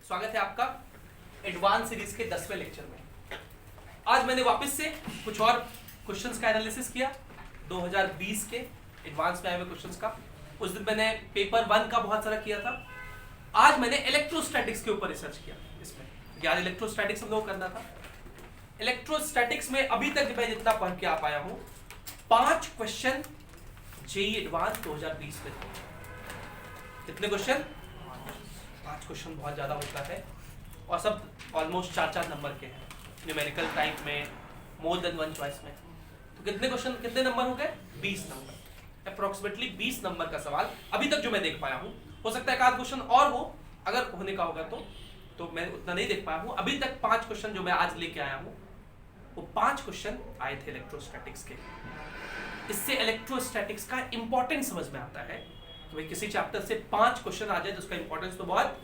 स्वागत है आपका एडवांस सीरीज के 10वें लेक्चर में। आज मैंने वापस से कुछ और क्वेश्चंस का एनालिसिस किया 2020 के एडवांस में आए हुए क्वेश्चंस का। उस दिन मैंने पेपर 1 का बहुत सारा किया था। आज मैंने इलेक्ट्रोस्टैटिक्स के ऊपर रिसर्च किया। इसमें 11 इलेक्ट्रोस्टैटिक्स हम लोग करना था। इलेक्ट्रोस्टैटिक्स में अभी तक मैं जितना पढ़ के आ पाया हूं 5 क्वेश्चन जेईई एडवांस 2020 में थे। कितने क्वेश्चन? 5 क्वेश्चन बहुत ज्यादा होता है और सब ऑलमोस्ट 4-4 नंबर के हैं न्यूमेरिकल टाइप में, मोर देन 1 चॉइस में। तो कितने क्वेश्चन, कितने नंबर हो गए? 20 नंबर, अप्रोक्सीमेटली 20 नंबर का सवाल अभी तक जो मैं देख पाया हूं। हो सकता है एक आध क्वेश्चन और हो, अगर होने का होगा तो मैं उतना नहीं देख पाया हूं। अभी तक 5 क्वेश्चन जो मैं आज लेके आया हूं वो 5 क्वेश्चन आए थे इलेक्ट्रोस्टैटिक्स के। इससे इलेक्ट्रोस्टैटिक्स का इंपॉर्टेंस समझ में आता है कि भाई किसी चैप्टर से 5 क्वेश्चन आ जाए तो उसका इंपॉर्टेंस तो बहुत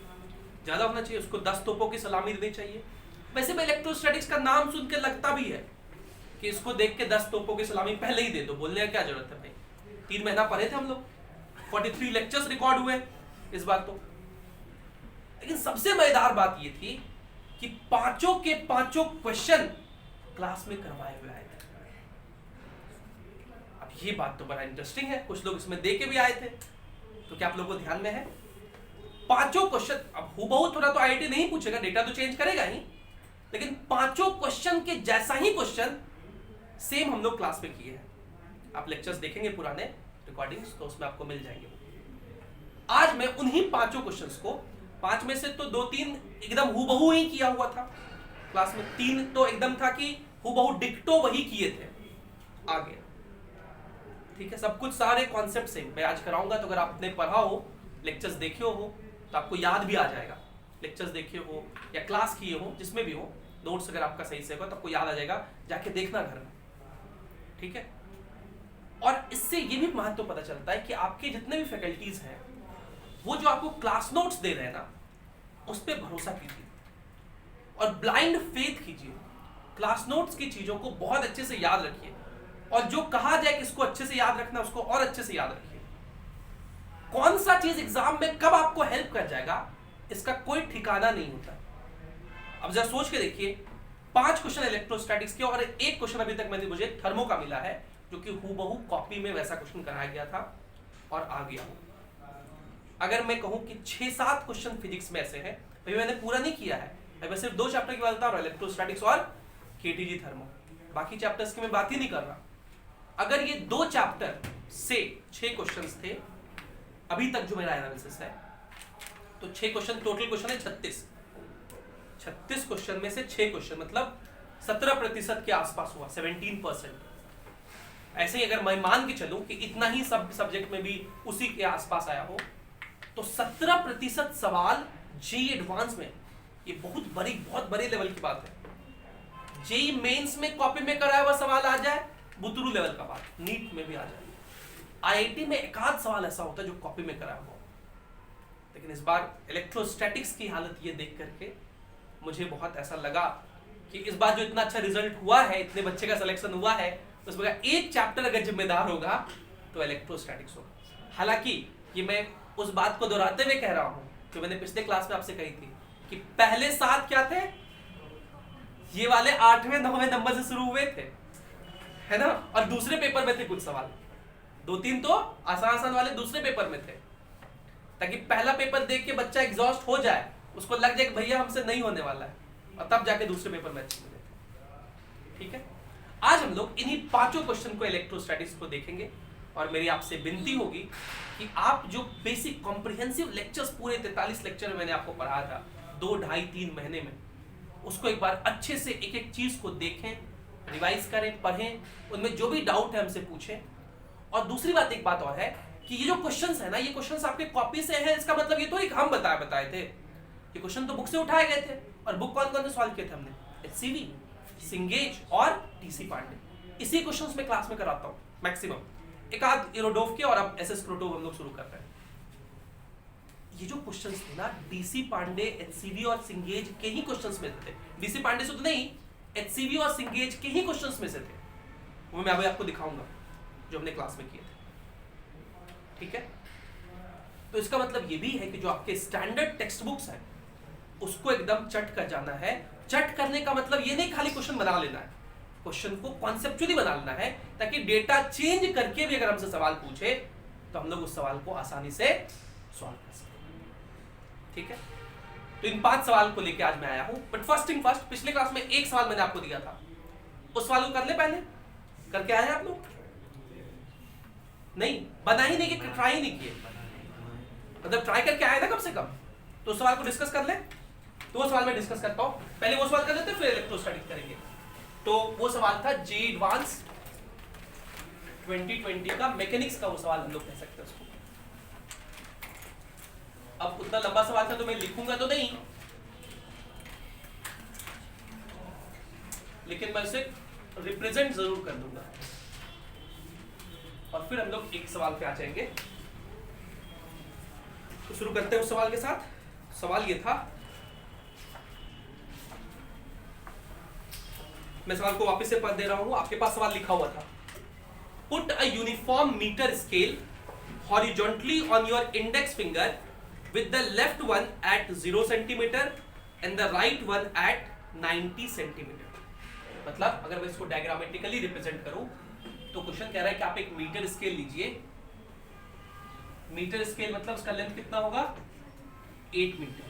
ज्यादा होना चाहिए, उसको 10 तोपों की सलामी देनी चाहिए। वैसे मैं इलेक्ट्रोस्टैटिक्स का नाम सुन के लगता भी है कि इसको देख के 10 तोपों की सलामी पहले ही दे दो, बोलने का क्या जरूरत है भाई। 3 महीना पढ़े थे हम लोग, 43 लेक्चर्स रिकॉर्ड हुए इस बार तो। लेकिन सबसे मजेदार बात ये थी कि पांचों के पांचों क्वेश्चन क्लास में करवाए हुए आए थे। अब ये बात तो बड़ा इंटरेस्टिंग है, कुछ लोग इसमें दे के भी आए थे। तो क्या आप लोगों को ध्यान में है? पांचों क्वेश्चन, अब हूबहू थोड़ा तो आईआईटी नहीं पूछेगा, डेटा तो चेंज करेगा ही, लेकिन पांचों क्वेश्चन के जैसा ही क्वेश्चन सेम हम लोग क्लास में किए हैं। आप लेक्चर्स देखेंगे पुराने रिकॉर्डिंग्स तो उसमें आपको मिल जाएंगे। आज मैं उन्हीं पांचों क्वेश्चंस को, 5 में से तो 2-3 एकदम हूबहू ही किया हुआ था क्लास में, 3 तो एकदम था कि हूबहू डिक्टो वही किए थे आगे। ठीक है, सब कुछ सारे कॉन्सेप्ट सेम मैं आज कराऊंगा। तो अगर आपने पढ़ा हो, लेक्चर्स देखे हो तो आपको याद भी आ जाएगा। लेक्चर्स देखे हो या क्लास किए हो, जिसमें भी हो, नोट्स अगर आपका सही से होगा तो आपको याद आ जाएगा, जाके देखना घर में। ठीक है, और इससे ये भी महत्व पता चलता है कि आपके जितने भी फैकल्टीज हैं वो जो आपको क्लास नोट्स दे रहे हैं ना, उस पर भरोसा कीजिए और ब्लाइंड फेथ कीजिए। क्लास नोट्स की चीजों को बहुत अच्छे से याद रखिए और जो कहा जाए कि इसको अच्छे से याद रखना, उसको और अच्छे से याद रखिए। कौन सा चीज एग्जाम में कब आपको हेल्प कर जाएगा इसका कोई ठिकाना नहीं होता। अब जरा सोच के देखिए, 5 क्वेश्चन इलेक्ट्रोस्टैटिक्स के और 1 क्वेश्चन अभी तक मुझे थर्मो का मिला है, जो कि हूबहू कॉपी में वैसा क्वेश्चन कराया गया था और आ गया हो। अगर मैं कहूं कि 6-7 क्वेश्चन फिजिक्स में ऐसे हैं, अभी मैंने पूरा नहीं किया है, अभी मैं सिर्फ 2 चैप्टर की बात बता रहा हूं, इलेक्ट्रोस्टैटिक्स और केटीजी थर्मो। बाकी चैप्टर्स की मैं बात ही नहीं कर रहा। अगर ये 2 चैप्टर से 6 क्वेश्चंस थे अभी तक जो मेरा एनालिसिस है, तो 6 क्वेश्चन, टोटल क्वेश्चन है 36 क्वेश्चन में से 6 क्वेश्चन मतलब 17% के आसपास हुआ, 17%। ऐसे ही अगर मैं मान के चलूं कि इतना ही सब सब्जेक्ट में भी उसी के आसपास आया हो, तो 17% सवाल जेईई एडवांस में, ये बहुत बड़े लेवल की बात है। जेईई मेंस में कॉपी में कराया हुआ सवाल आ जाए, बुतरू लेवल का बात, नीट में भी आ जाए। आईआईटी में एक आध सवाल ऐसा होता है जो कॉपी में कराया हुआ। लेकिन इस बार इलेक्ट्रोस्टैटिक्स की हालत ये देख करके मुझे बहुत ऐसा लगा कि इस बार जो इतना अच्छा रिजल्ट हुआ है, इतने बच्चे का सिलेक्शन हुआ है, उसमें एक चैप्टर अगर जिम्मेदार होगा तो इलेक्ट्रोस्टैटिक्स होगा। हालांकि ये मैं उस बात को दोहराते हुए कह रहा हूं जो मैंने पिछले क्लास में आपसे कही थी कि पहले 7 क्या थे, ये वाले 8वें-9वें नंबर से शुरू हुए थे, है ना, और दूसरे पेपर में थे कुछ सवाल, 2-3 तो आसान वाले दूसरे पेपर में थे, ताकि पहला पेपर देख के बच्चा एग्जॉस्ट हो जाए, उसको लग जाए कि भैया हमसे नहीं होने वाला है, और तब जाके दूसरे पेपर में अच्छे मिले थे। ठीक है, आज हम लोग इन्हीं 5 क्वेश्चन को इलेक्ट्रोस्टैटिक्स को देखेंगे और मेरी आपसे विनती होगी कि आप जो बेसिक कॉम्प्रिहेंसिव लेक्चर्स पूरे 43 लेक्चर मैंने आपको पढ़ाया था 2, 2.5, 3 महीने में, उसको एक बार अच्छे से एक चीज को देखें, रिवाइज करें, पढ़ें, उनमें जो भी डाउट है हमसे पूछें। और दूसरी बात, एक बात और है कि ये जो क्वेश्चंस है ना, ये क्वेश्चंस आपके कॉपी से हैं, इसका मतलब ये तो एक हम बताए थे, ये क्वेश्चन तो बुक से उठाए गए थे। और बुक कौन से सॉल्व किए थे हमने? एचसीवी, सिंगेज और टीसी पांडे। इसी क्वेश्चंस में क्लास में कराता हूँ मैक्सिमम, एक आध इरोडोव के, और अब एसएस क्रोटोव हम लोग शुरू कर रहे हैं। ये जो क्वेश्चंस थे ना, डीसी पांडे, एचसीवी और सिंगेज के ही क्वेश्चंस में थे। डीसी पांडे से तो नहीं, एचसीवी और सिंगेज के ही क्वेश्चंस में से थे। वो मैं अभी आपको दिखाऊंगा जो हमने क्लास में किए थे। ठीक है, तो इसका मतलब ये भी है कि जो आपके स्टैंडर्ड टेक्स्ट बुक्स हैं उसको एकदम चट कर जाना है। चट करने का मतलब ये नहीं खाली क्वेश्चन बना लेना है, क्वेश्चन को कॉन्सेप्चुअली बना लेना है, ताकि डेटा चेंज करके भी अगर हमसे सवाल पूछे तो हम लोग उस सवाल को आसानी से सॉल्व कर सकें। ठीक है, तो इन 5 सवाल को लेके आज मैं आया हूं। बट फर्स्ट थिंग फर्स्ट, पिछले क्लास में एक सवाल मैंने आपको दिया था, उस सवाल को कर ले, पहले करके आए आप लोग? नहीं, बना ही नहीं, कि ट्राई नहीं किए, मतलब ट्राई करके आए ना कम से कम, तो उस सवाल को डिस्कस कर ले। तो वो सवाल मैं डिस्कस करता हूं, पहले वो सवाल कर लेते हैं, फिर इलेक्ट्रोस्टैटिक करेंगे। तो वो सवाल था जी एडवांस 2020 का मैकेनिक्स का, वो सवाल हम लोग कह सकते हैं उसको। अब उतना लंबा सवाल था तो मैं लिखूंगा तो नहीं, लेकिन मैं उसे रिप्रेजेंट जरूर कर दूंगा, और फिर हम लोग एक सवाल पे आ जाएंगे। तो शुरू करते हैं उस सवाल के साथ। सवाल ये था, मैं सवाल को वापस से पढ़ दे रहा हूं, आपके पास सवाल लिखा हुआ था। Put a uniform metre scale horizontally on your index finger with the left one at 0 centimeter and the right one at 90 centimeter। मतलब अगर मैं इसको डायग्रामेटिकली रिप्रेजेंट करूं तो क्वेश्चन कह रहा है कि आप एक मीटर स्केल लीजिए। मीटर स्केल मतलब उसका लेंथ कितना होगा? 8 मीटर।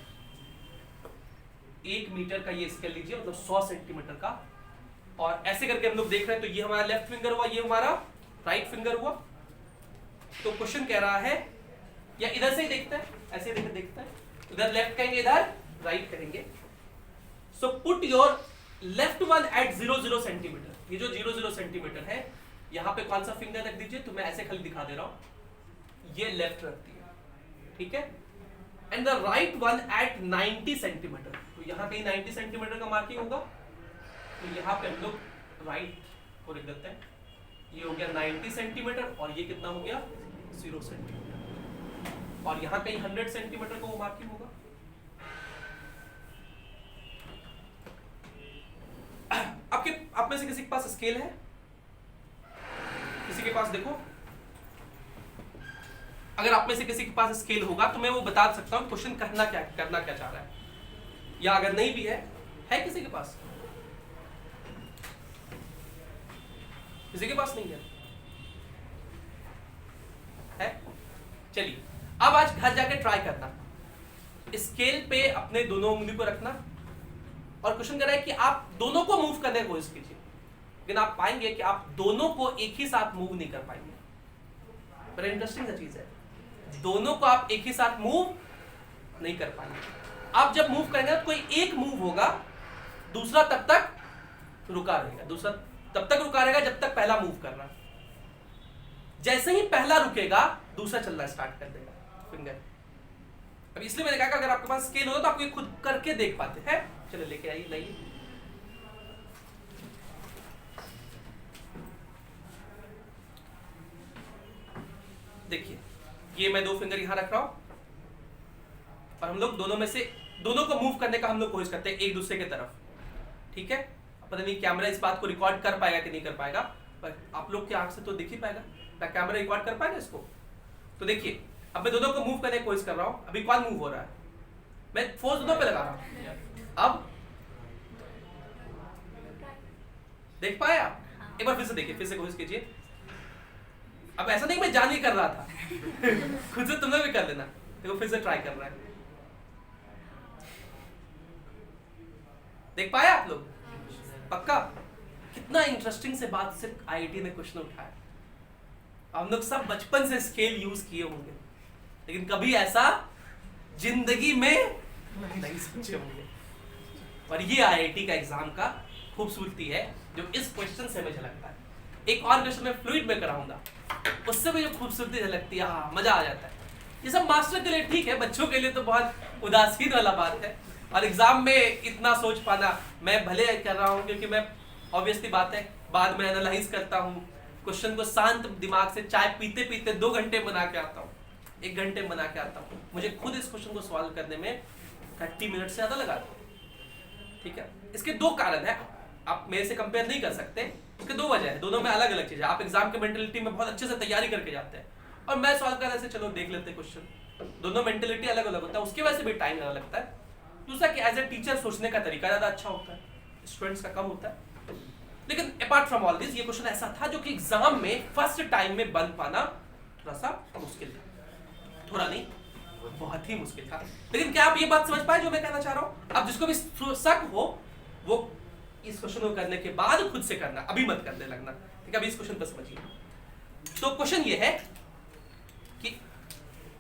1 मीटर का ये स्केल लीजिए, मतलब 100 सेंटीमीटर का। और ऐसे करके हम लोग देख रहे हैं, तो ये हमारा लेफ्ट फिंगर हुआ, ये हमारा राइट फिंगर हुआ। तो क्वेश्चन कह रहा है, या इधर से ही देखते हैं, ऐसे देखते हैं, इधर लेफ्ट कहेंगे, इधर राइट करेंगे। So put your left one at 0 centimetre. ये जो 0 सेंटीमीटर है, यहां पे कौन सा फिंगर रख दीजिए, तो मैं ऐसे खाली दिखा दे रहा हूं, ये लेफ्ट रखती है, ठीक है। And the right one at 90 centimetre, तो यहां कहीं 90 सेंटीमीटर का मार्किंग होगा, तो यहां पे हम लोग राइट को लिख देते हैं। ये हो गया 90 सेंटीमीटर, और ये कितना हो गया? 0 सेंटीमीटर। और यहां कहीं 100 सेंटीमीटर का वो मार्किंग होगा। आपके आप में से किसी के पास स्केल है? किसी के पास? देखो, अगर आप में से किसी के पास स्केल होगा तो मैं वो बता सकता हूं क्वेश्चन करना क्या चाह रहा है। या अगर नहीं भी है किसी के पास? किसी के पास नहीं है? चलिए, अब आज घर जाके ट्राई करना, स्केल पे अपने दोनों उंगली को रखना, और क्वेश्चन कर रहा है कि आप दोनों को मूव करने की कोशिश कीजिए, लेकिन आप पाएंगे कि आप दोनों को एक ही साथ मूव नहीं कर पाएंगे। बड़ा इंटरेस्टिंग सा चीज है, दोनों को आप एक ही साथ मूव नहीं कर पाएंगे। आप जब मूव करेंगे तो कोई एक मूव होगा, दूसरा तब तक रुका रहेगा, दूसरा तब तक रुका रहेगा जब तक पहला मूव कर रहा। जैसे ही पहला रुकेगा, दूसरा चलना स्टार्ट कर देगा फिंगर। अब इसलिए मैंने कहा कि अगर आपके पास स्केल होता तो आप ये खुद करके देख पाते हैं। चलो लेके आइए, लाइए। देखिए, ये मैं 2 फिंगर यहां रख रहा हूं, और हम लोग दोनों में से दोनों को मूव करने का हम लोग कोशिश करते हैं एक दूसरे की तरफ, ठीक है। पता नहीं कैमरा इस बात को रिकॉर्ड कर पाएगा कि नहीं कर पाएगा, पर आप लोग की आंख से तो दिख ही पाएगा। क्या कैमरा रिकॉर्ड कर पाएगा इसको? तो देखिए, अब मैं दोनों को मूव करने की कोशिश कर रहा हूं। अभी कौन मूव हो रहा है? मैं फोर्स दोनों पे लगा रहा हूं। अब देख पाए आप? एक बार फिर से देखिए, फिर से कोशिश कीजिए। अब ऐसा नहीं मैं जान ही कर रहा था खुद से तुम लोग भी कर लेना। देखो, फिर से ट्राई कर रहा है। देख पाए आप लोग? पक्का? कितना इंटरेस्टिंग से बात सिर्फ आईआईटी ने क्वेश्चन उठाया। हम लोग सब बचपन से स्केल यूज किए होंगे, लेकिन कभी ऐसा जिंदगी में नहीं सोचे होंगे। और ये आईआईटी का एग्जाम का खूबसूरती है, जो इस क्वेश्चन से हमें झलकता है। एक और क्वेश्चन मैं फ्लूइड में कराऊंगा, उससे भी जो खूबसूरती झलकती है, हाँ, मजा आ जाता है। ये सब मास्टर के लिए ठीक है, बच्चों के लिए तो बहुत उदासीन वाला बात है। और एग्जाम में इतना सोच पाना, मैं भले कर रहा हूँ क्योंकि मैं ऑब्वियसली बात है बाद में एनालाइज करता हूँ क्वेश्चन को, शांत दिमाग से चाय पीते पीते 2 घंटे बना के आता हूँ, 1 घंटे बना के आता हूँ। मुझे खुद इस क्वेश्चन को सॉल्व करने में 30 मिनट से ज्यादा लगा था, ठीक है। इसके 2 कारण है, आप मेरे से कंपेयर नहीं कर सकते। इसके 2 वजह है, दोनों में अलग अलग चीज है। आप एग्जाम के मेंटेलिटी में बहुत अच्छे से तैयारी करके जाते हैं, और मैं सॉल्व करने से चलो देख लेते हैं क्वेश्चन। दोनों मेंटेलिटी अलग अलग होता है, उसकी वजह से भी टाइम ज्यादा लगता है। दूसरा कि एज ए टीचर सोचने का तरीका ज्यादा अच्छा होता है, स्टूडेंट्स का कम होता है। लेकिन अपार्ट फ्रॉम ऑल दिस ये क्वेश्चन ऐसा था जो कि एग्जाम में फर्स्ट टाइम में बन पाना थोड़ा सा मुश्किल था, थोड़ा नहीं बहुत ही मुश्किल था। लेकिन क्या आप ये बात समझ पाए जो मैं कहना चाह रहा हूं? अब जिसको भी शक हो वो इस क्वेश्चन को करने के बाद खुद से करना, अभी मत करने लगना, ठीक है? अभी इस क्वेश्चन पर समझिए। तो क्वेश्चन ये है कि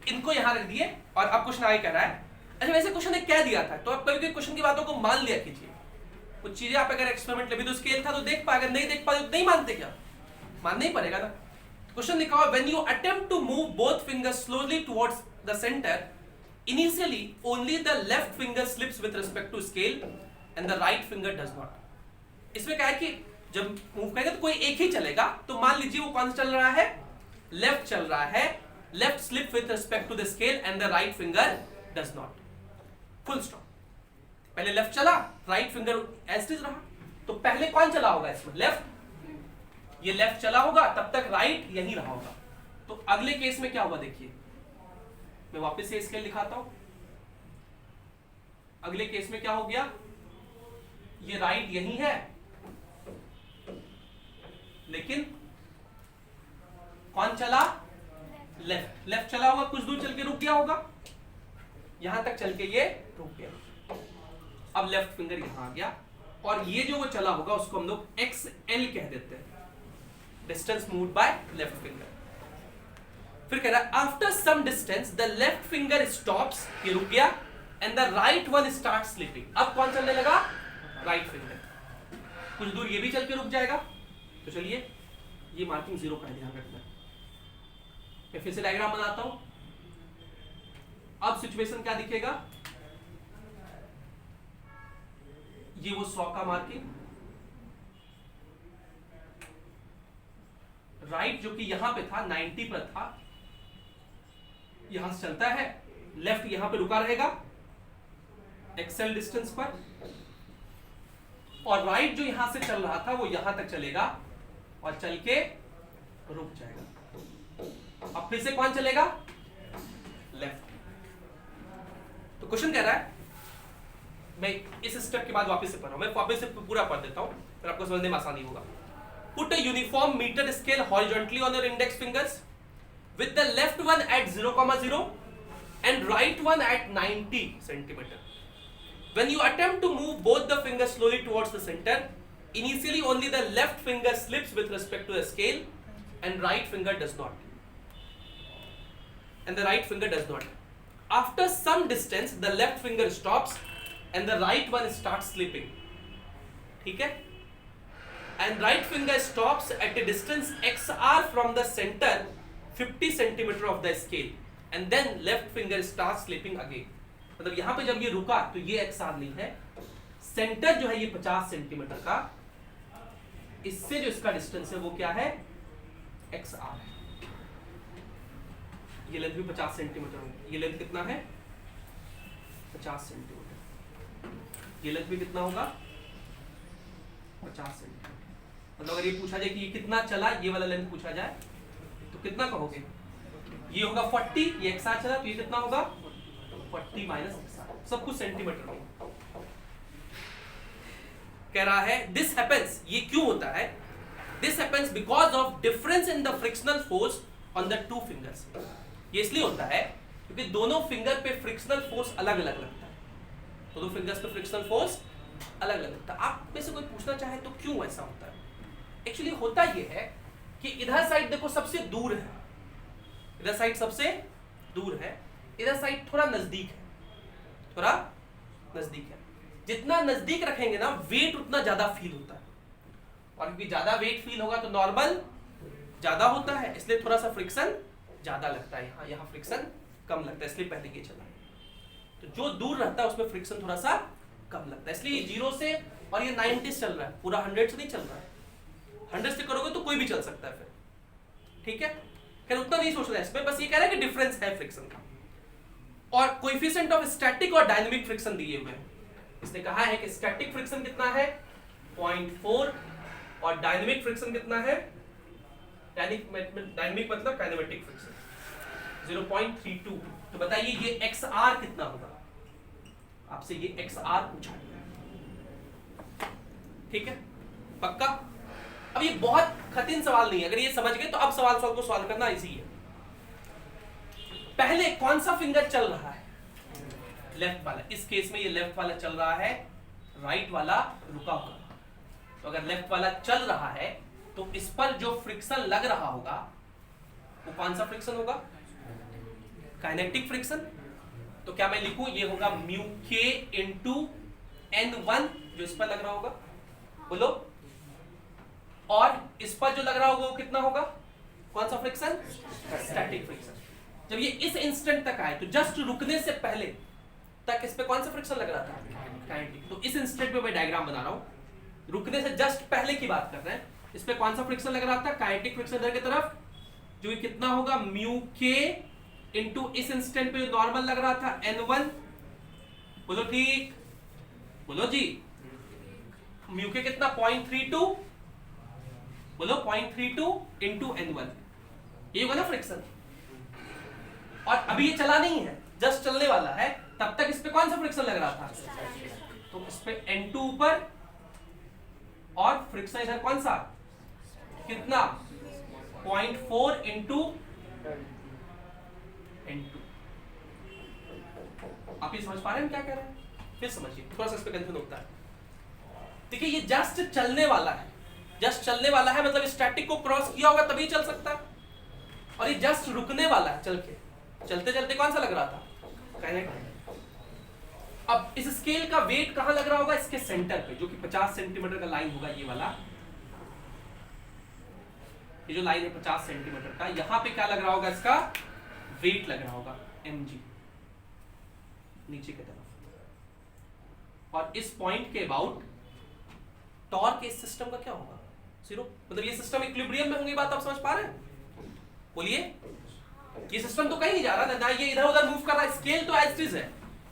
इनको यहां रख दिए और अब क्वेश्चन आगे कह रहा है, अच्छा वैसे क्वेश्चन ने क्या दिया था, तो आप कभी क्वेश्चन की बातों को मान लिया कीजिए। कुछ चीजें आप अगर एक्सपेरिमेंट ले भी तो स्केल था तो देख पाएगा, नहीं देख पाए तो नहीं मानते, क्या मानना ही पड़ेगा ना। क्वेश्चन लिखा हुआ, when you attempt to move both fingers slowly towards the centre, initially only the left finger slips with respect to scale and the right finger does not. इसमें क्या है कि जब मूव करेगा तो कोई एक ही चलेगा, तो मान लीजिए वो कौन सा चल रहा है, लेफ्ट चल रहा है, left slip with respect to the scale and the right finger does not, full stop. पहले लेफ्ट चला, राइट फिंगर एज इज रहा, तो पहले कौन चला होगा इसमें, लेफ्ट। ये लेफ्ट चला होगा तब तक राइट यहीं रहा होगा। तो अगले केस में क्या होगा देखिए, मैं वापस से स्केल दिखाता हूं। अगले केस में क्या हो गया, ये राइट यहीं है लेकिन कौन चला, लेफ्ट। लेफ्ट चला होगा, कुछ दूर चल के रुक गया होगा, यहां तक चल के ये रुक गया। अब लेफ्ट फिंगर यहां आ गया और ये जो वो चला होगा उसको हम लोग XL कह देते हैं, distance moved by left finger. फिर कह रहा है after some distance the left finger stops, ये रुक गया, and the right one start slipping. अब कौन चलने लगा, राइट फिंगर। कुछ दूर ये भी चल के रुक जाएगा। तो चलिए ये मार्किंग 0 का ध्यान रखना। मैं फिर से डायग्राम बनाता हूं। अब सिचुएशन क्या दिखेगा, ये वो 100 का मार्किंग, राइट जो कि यहां पे था 90 पर था, यहां से चलता है, लेफ्ट यहां पे रुका रहेगा XL डिस्टेंस पर, और राइट जो यहां से चल रहा था वो यहां तक चलेगा और चल के रुक जाएगा। अब फिर से कौन चलेगा, लेफ्ट। तो क्वेश्चन कह रहा है, मैं इस स्टेप के बाद वापस से पढ़ रहा हूं, मैं वापस से पूरा पढ़ देता हूं फिर आपको समझने में आसानी होगा। Put a uniform metre scale horizontally on your index fingers with the left one at 0,0 and right one at 90 centimeter. When you attempt to move both the fingers slowly towards the center, initially only the left finger slips with respect to the scale and right finger does not. And the right finger does not. After some distance, the left finger stops and the right one starts slipping. ठीक है? And right finger stops at a distance XR from the center 50 centimeter of the scale and then left finger starts slipping again. मतलब यहां पे जब ये रुका तो ये XR नहीं है, सेंटर जो है ये 50 सेंटीमीटर का, इससे जो इसका डिस्टेंस है वो क्या है, XR है। ये लेंथ भी 50 सेंटीमीटर होगी, ये लेंथ कितना है 50 सेंटीमीटर, ये लेंथ भी कितना होगा 50 सेंटीमीटर। मतलब अगर ये पूछा जाए कि ये कितना चला, ये वाला लेंथ पूछा जाए तो कितना कहोगे, ये होगा 40, ये XR चला तो ये कितना होगा 40 माइनस XR, सब कुछ सेंटीमीटर में। कह रहा है दिस हैपेंस, ये क्यों होता है, this happens because of difference in the frictional force on the two fingers. ये इसलिए होता है क्योंकि दोनों फिंगर पे फ्रिक्शनल फोर्स अलग अलग लगता है, दोनों फिंगर्स पे फ्रिक्शनल फोर्स अलग अलग लगता है। आप में से कोई पूछना चाहे तो क्यों ऐसा होता है, एक्चुअली होता ये है कि इधर साइड देखो सबसे दूर है, इधर साइड सबसे दूर है, इधर साइड थोड़ा नजदीक है, थोड़ा नजदीक है। जितना नजदीक रखेंगे ना वेट उतना ज्यादा फील होता है, और क्योंकि ज्यादा वेट फील होगा तो नॉर्मल ज्यादा होता है, इसलिए थोड़ा सा फ्रिक्शन ज्यादा लगता है, यहाँ फ्रिक्शन कम लगता है, इसलिए पहले ये चला। तो जो दूर रहता है उसमें फ्रिक्शन थोड़ा सा कम लगता है, इसलिए 0 से और ये 90 चल रहा है, पूरा 100 से नहीं चल रहा है। 100 से करोगे तो कोई भी चल सकता है फिर, ठीक है। खैर उतना नहीं सोचना है इसमें, बस ये कह रहा है कि डिफरेंस है फ्रिक्शन का। और कोएफिशिएंट ऑफ स्टैटिक और डायनामिक फ्रिक्शन दिए हुए हैं। इसने कहा है कि स्टैटिक फ्रिक्शन कितना है 0.4 और डायनामिक फ्रिक्शन कितना है, डायनामिक मतलब काइनेमेटिक फ्रिक्शन 0.32। तो बताइए ये XR कितना होगा, आपसे ये XR पूछा गया, ठीक है, पक्का। अब ये बहुत कठिन सवाल नहीं है, अगर ये समझ गए तो अब सवाल को सॉल्व करना इजी है। पहले कौन सा फिंगर चल रहा है? लेफ्ट वाला। इस केस में ये लेफ्ट वाला चल रहा है, राइट वाला रुका हुआ। तो अगर लेफ्ट वाला चल रहा है तो इस पर जो फ्रिक्शन लग रहा होगा वो कौन सा फ्रिक्शन होगा? Kinetic friction. तो क्या मैं लिखूं, ये होगा म्यू के इंटू N1 जो इस पर लग रहा होगा, बोलो। और इस पर जो लग रहा होगा वो कितना होगा? कौन सा फ्रिक्शन? Static friction. जब ये इस इंस्टेंट तक आए तो जस्ट रुकने से पहले तक इस पे कौन सा फ्रिक्शन लग रहा था? काइनेटिक। तो इस इंस्टेंट पे मैं डायग्राम बना रहा हूं, रुकने से जस्ट पहले की बात कर रहे हैं। इस पे कौन सा फ्रिक्शन लग रहा था? काइनेटिक फ्रिक्शन इधर की तरफ, जो ये कितना होगा? म्यू के इंटू इस इंस्टेंट पे जो नॉर्मल लग रहा था N1, बोलो ठीक, बोलो जी। म्यू के कितना? 0.32, बोलो 0.32 इंटू N1, ये होगा ना फ्रिक्शन। और अभी ये चला नहीं है, जस्ट चलने वाला है, तब तक इस पे कौन सा फ्रिक्शन लग रहा था? तो इस पे N2 ऊपर और फ्रिक्शन इधर कौन सा? कितना? 0.4 इंटू N2। आप ये समझ पा रहे हैं क्या कह रहे हैं? फिर समझिए, थोड़ा सा इस पे कंफ्यूजन होता है। देखिए ये जस्ट चलने वाला है, जस्ट चलने वाला है मतलब स्टैटिक को क्रॉस किया होगा तभी चल सकता है। और ये जस्ट रुकने वाला है, चल के चलते चलते कौन सा लग रहा था? काइनेटिक। अब इस स्केल का वेट कहां लग रहा होगा? इसके सेंटर पे, जो कि 50 सेंटीमीटर का लाइन होगा, ये वाला, ये जो लाइन है 50 सेंटीमीटर का, यहां पे क्या लग रहा होगा? इसका वेट लग रहा होगा mg नीचे की तरफ। और इस पॉइंट के अबाउट टॉर्क इस सिस्टम का क्या होगा? 0। मतलब ये सिस्टम इक्विलिब्रियम में होंगी, बात आप समझ पा रहे हैं? बोलिए, ये सिस्टम तो कहीं नहीं जा रहा ना, ये इधर उधर मूव कर रहा है, स्केल तो एज इट इज है।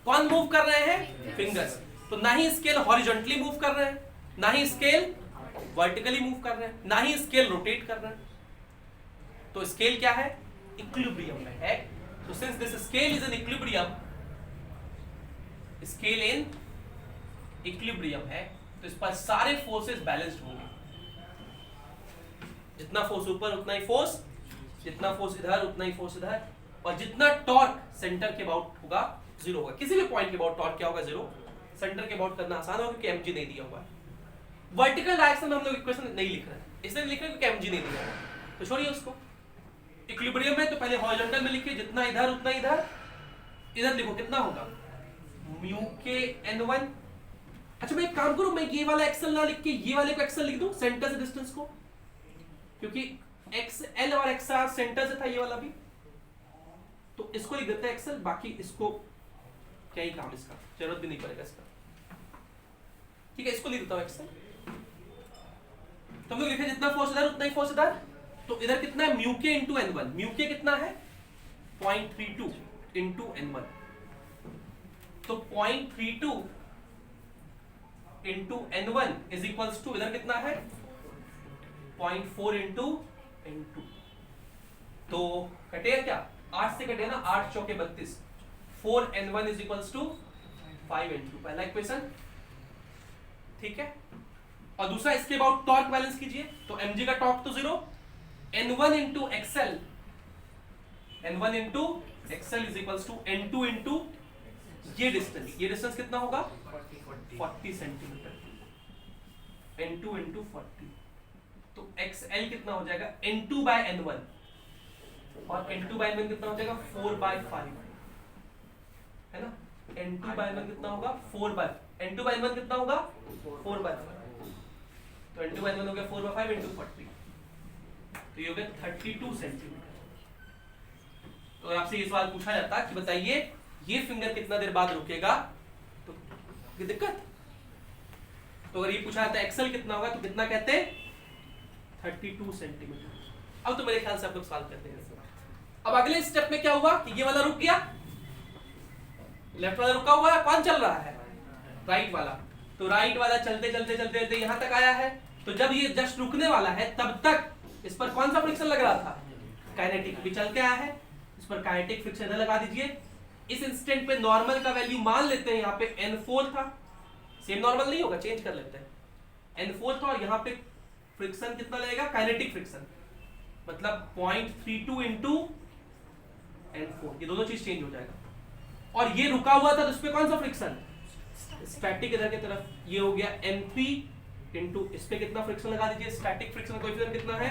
कौन मूव कर रहे हैं? फिंगर्स। तो ना ही स्केल हॉरिजॉन्टली मूव कर रहे हैं, ना ही स्केल वर्टिकली मूव कर रहे हैं, ना ही स्केल रोटेट कर रहे हैं। तो स्केल क्या है? इक्विलिब्रियम में है। तो since this scale is in equilibrium, scale in equilibrium है, तो इस पर सारे फोर्सेस बैलेंस्ड होंगे। जितना फोर्स ऊपर उतना ही फोर्स, जितना फोर्स इधर उतना ही फोर्स इधर, और जितना टॉर्क सेंटर के अबाउट होगा 0 होगा। किसी भी पॉइंट के अबाउट टॉर्क क्या होगा? 0। सेंटर के अबाउट करना आसान होगा क्योंकि mg नहीं दिया हुआ है। वर्टिकल डायरेक्शन में हम लोग इक्वेशन नहीं लिख रहे हैं, इसलिए लिख रहे हैं क्योंकि mg नहीं दिया है, तो छोड़िए उसको। इक्विलिब्रियम में तो पहले हॉरिजॉन्टल में लिखिए, जितना इधर उतना इधर, इधर लिखो कितना होगा? म्यू के N1। अच्छा मैं एक काम करूं, मैं ये वाला एक्सल ना लिख के ये वाले को एक्सल लिख दूं, सेंटर से डिस्टेंस को, क्योंकि XL और XR सेंटर से था ये वाला भी, तो इसको लिख देते हैं एक्सल, बाकी इसको क्या ही काम, इसका जरूरत भी नहीं पड़ेगा इसका, ठीक है। इसको लिख देता हूं एक्सल। तो हम लोग लिखे जितना फोर्स इधर उतना ही फोर्स इधर, तो इधर कितना है? म्यू के इंटू N1। म्यू के कितना है? 0.32 इंटू N1। तो 0.32 into N1 is equals to, इधर कितना है? 0.4 इंटू N2। तो कटेगा क्या? 8 से कटे ना, 8 चौके 32। 4 N1 is equals to 5 N2, पहला इक्वेशन, ठीक है। और दूसरा इसके अबाउट टॉर्क बैलेंस कीजिए, तो mg का टॉर्क तो 0, N1 into XL, N1 into XL is equals to N2 into ये डिस्टेंस कितना होगा? 40 सेंटीमीटर, N2 इंटू 40। तो XL कितना हो जाएगा? N2 बाय N1, और N2 बाय N1 कितना हो जाएगा? 4/5, है ना। N2 बाय N1 कितना होगा? 4/5। N2 बाय N1 कितना होगा? 4/5। तो N2 बाय N1 हो गया 4/5 इंटू 40, तो ये हो गया 32 सेंटीमीटर। तो अगर आपसे ये सवाल पूछा जाता कि बताइए ये फिंगर कितना देर बाद रुकेगा, तो ये दिक्कत। तो अगर ये पूछा जाता एक्सल कितना होगा, तो कितना कहते? 32 सेंटीमीटर। अब तो मेरे ख्याल से आप लोग सॉल्व करते हैं। अब अगले स्टेप में क्या हुआ कि ये वाला रुक गया, लेफ्ट वाला रुका हुआ है, कौन चल रहा है? राइट वाला। तो राइट वाला चलते चलते चलते चलते यहां तक आया है। तो जब ये जस्ट रुकने वाला है तब तक इस पर कौन सा फ्रिक्शन लग रहा था? काइनेटिक। भी चल के आया है, इस पर काइनेटिक फ्रिक्शन इधर लगा दीजिए, इस इंस्टेंट पे नॉर्मल का वैल्यू मान लेते हैं, यहाँ पे n4 था, सेम नॉर्मल नहीं होगा, चेंज कर लेते हैं, n4 था, और यहाँ पे फ्रिक्शन कितना लगेगा, काइनेटिक फ्रिक्शन, मतलब 0.32 इंटू n4, ये दोनों चीज चेंज हो जाएगा। और ये रुका हुआ था तो इसपे कौन सा फ्रिक्शन, स्टैटिक इधर की तरफ, ये हो गया n3 इंटू इस पे कितना फ्रिक्शन लगा दीजिए, स्टैटिक फ्रिक्शन कोएफिशिएंट कितना है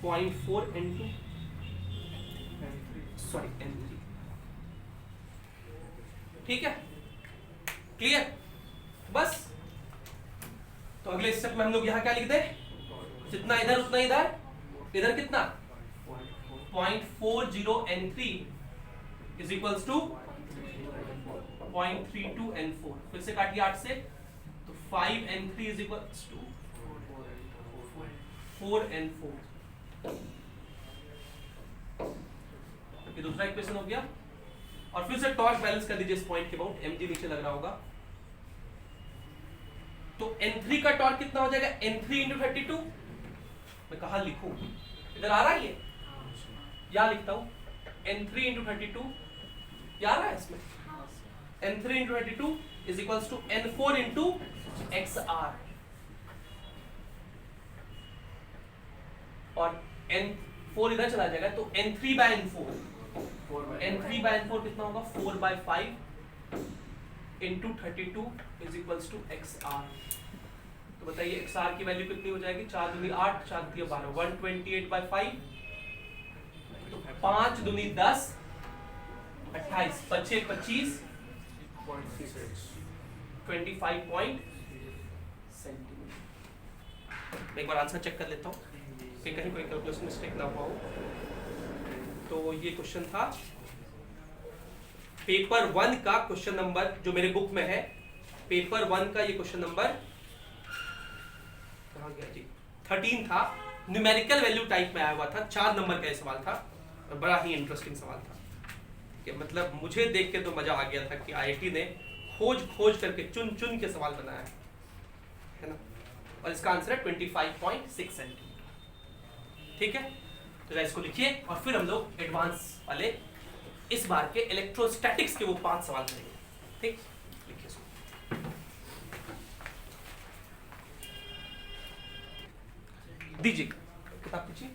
0.4 इंटू सॉरी n3, ठीक है, क्लियर। बस तो अगले स्टेप में हम लोग यहां क्या लिख दें, जितना इधर उतना इधर, इधर कितना 0.40 n3 is equals to 0.32 n4, फिर से काटिए 8 से, तो 5 n3 is equals to 4 n4, ये दूसरा इक्वेशन हो गया। और फिर से टॉर्क बैलेंस कर दीजिए इस पॉइंट के अबाउट, mg नीचे लग रहा होगा, तो n3 का टॉर्क कितना हो जाएगा, n3 इंटू 32, मैं कहा लिखूं, इधर आ रहा है ये, या लिखता हूं n3 इंटू 32, क्या आ रहा है इसमें, n3 into 32 is equals to n4 into xr, और n4 इधर चला जाएगा तो n3 bye n4, n3 bye n4 कितना होगा 4 by 5 into 32 is equals to xr। तो बताइए xr की वैल्यू कितनी हो जाएगी, 4 दूनी 8, 4 दिया 12, 128 बाय 5, तो 5 दूनी 10, 28, 25 25, 25 पॉइंट सेंटीमीटर। मैं एक बार आंसर चेक कर लेता हूँ कि कहीं कोई कैलकुलेशन मिस्टेक ना हुआ हो। तो ये क्वेश्चन था पेपर 1 का, क्वेश्चन नंबर जो मेरे बुक में है, पेपर 1 का ये क्वेश्चन नंबर कहाँ गया जी, 13 था, न्यूमेरिकल वैल्यू टाइप में आया हुआ था, 4 नंबर का ये सवाल था, और बड़ा ही इंटरेस्टिंग सवाल था कि मतलब मुझे देख के तो मजा आ गया था कि आईआईटी ने खोज खोज करके चुन चुन के सवाल बनाया है ना, और इसका आंसर है 25.6 सेंटीमीटर, ठीक है। तो इसको लिखिए और फिर हम लोग एडवांस वाले इस बार के इलेक्ट्रोस्टैटिक्स के वो 5 सवाल करेंगे, ठीक, लिखिए इसको। दीजिए किताब दीजिए।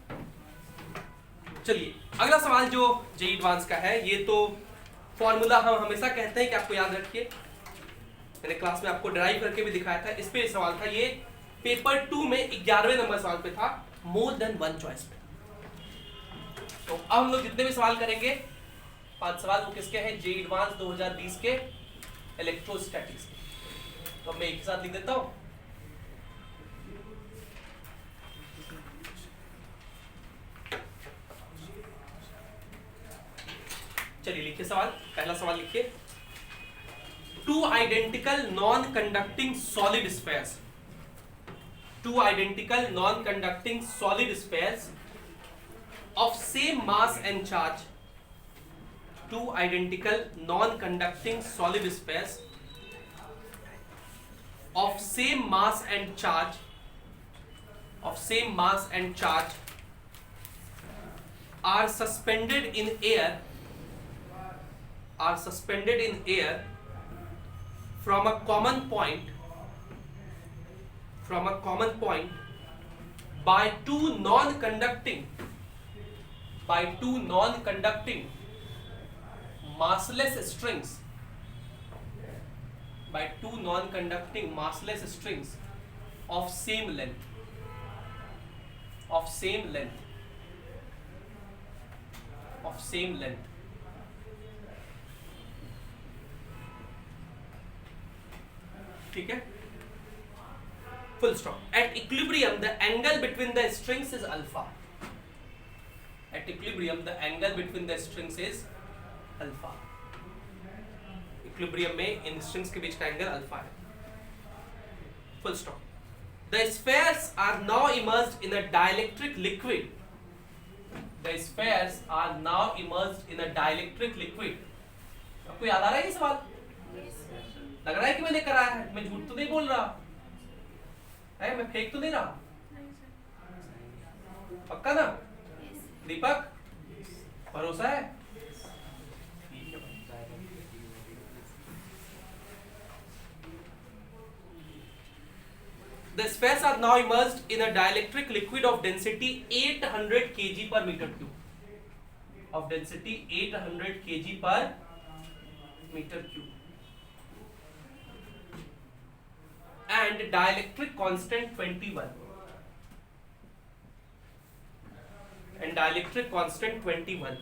चलिए अगला सवाल जो जेईई एडवांस का है, ये तो फॉर्मूला हम हमेशा कहते हैं कि आपको याद रखिए, मैंने क्लास में आपको ड्राइव करके भी दिखाया था, इस पे सवाल था, ये पेपर 2 में 11वें नंबर सवाल पे था, मोर देन वन चॉइस पे। तो अब हम लोग जितने भी सवाल करेंगे 5 सवाल, वो किसके हैं, जेईई एडवांस 2020 के इलेक्ट्रोस्टैटिक्स के। तो मैं एक साथ लिख देता हूं, चलिए लिखिए सवाल, पहला सवाल लिखिए, two identical non conducting solid spheres, two identical non-conducting solid spheres of same mass and charge, two identical non-conducting solid spheres of same mass and charge, of same mass and charge are suspended in air, are suspended in air from a common point, from a common point by two non-conducting massless strings, by two non-conducting massless strings of same length, of same length, of same length, ठीक है, full stop. At equilibrium the angle between the strings is alpha, at equilibrium the angle between the strings is alpha, equilibrium में इन strings के बीच का angle alpha है, full stop. The spheres are now immersed in a dielectric liquid, the spheres are now immersed in a dielectric liquid। आपको याद आ रहा है ये सवाल, लग रहा है कि मैंने कराया है, मैं झूठ तो नहीं बोल रहा है, मैं फेंक तो नहीं रहा, पक्का ना दीपक, भरोसा है, ठीक है, The spheres are now immersed in a dielectric liquid of density 800 kg per meter cube. Of density 800 kg per meter cube. And dielectric constant 21. And dielectric constant 21.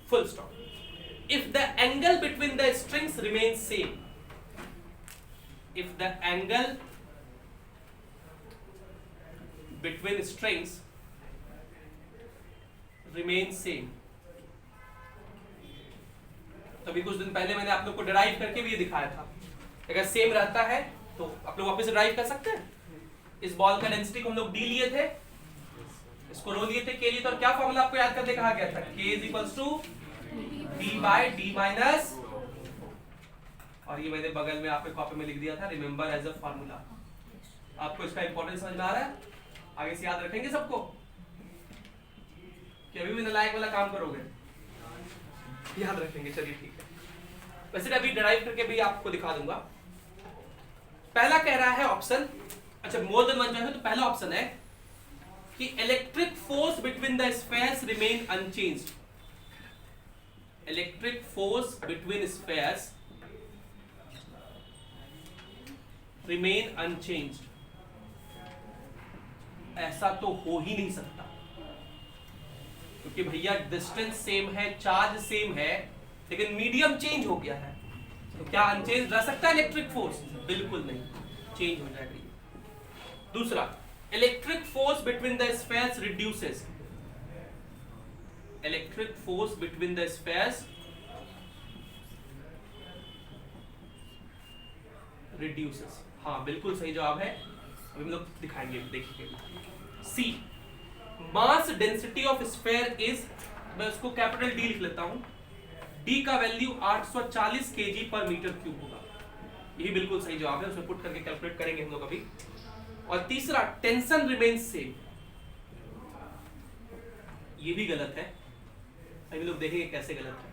Full stop. If the angle between the strings remains same. If the angle between strings remain same. तभी कुछ दिन पहले मैंने आप लोग को derive करके भी ये दिखाया था। अगर सेम रहता है तो आप लोग वापस डिराइव कर सकते हैं। इस बॉल का डेंसिटी को हम लोग डी लिए थे, इसको रो लिए थे के लिए, तो क्या फॉर्मूला आपको याद करने कहा गया था? k is equals to d by D minus, और ये मैंने बगल में आपके कॉपी में लिख दिया था, रिमेंबर एज अ फॉर्मूला। आपको इसका इंपॉर्टेंस समझ में आ रहा है? आगे से याद रखेंगे सबको कि अभी भी नालायक वाला काम करोगे? याद रखेंगे, चलिए ठीक है। वैसे अभी डिराइव करके भी आपको दिखा दूंगा। पहला कह रहा है ऑप्शन, अच्छा मोर देन वन है तो पहला ऑप्शन है कि electric force between the spheres remain unchanged. Electric force between spheres remain unchanged. ऐसा तो हो ही नहीं सकता, क्योंकि भैया डिस्टेंस सेम है, चार्ज सेम है, लेकिन मीडियम चेंज हो गया है। तो क्या अनचेंज रह सकता है इलेक्ट्रिक फोर्स? बिल्कुल नहीं, चेंज हो जाएगा। दूसरा, electric force between the spheres reduces. Electric force between the spheres reduces. हाँ बिल्कुल सही जवाब है, अभी हम लोग दिखाएंगे, देखिए। See, mass density of sphere is, मैं उसको कैपिटल डी लिख लेता हूं, डी का वैल्यू 840 kg पर मीटर क्यूब होगा। यही बिल्कुल सही जवाब है, उसमें पुट करके कैलकुलेट करेंगे हम लोग अभी। और तीसरा, टेंशन रिमेन्स सेम। ये भी गलत है, अभी लोग देखेंगे कैसे गलत है।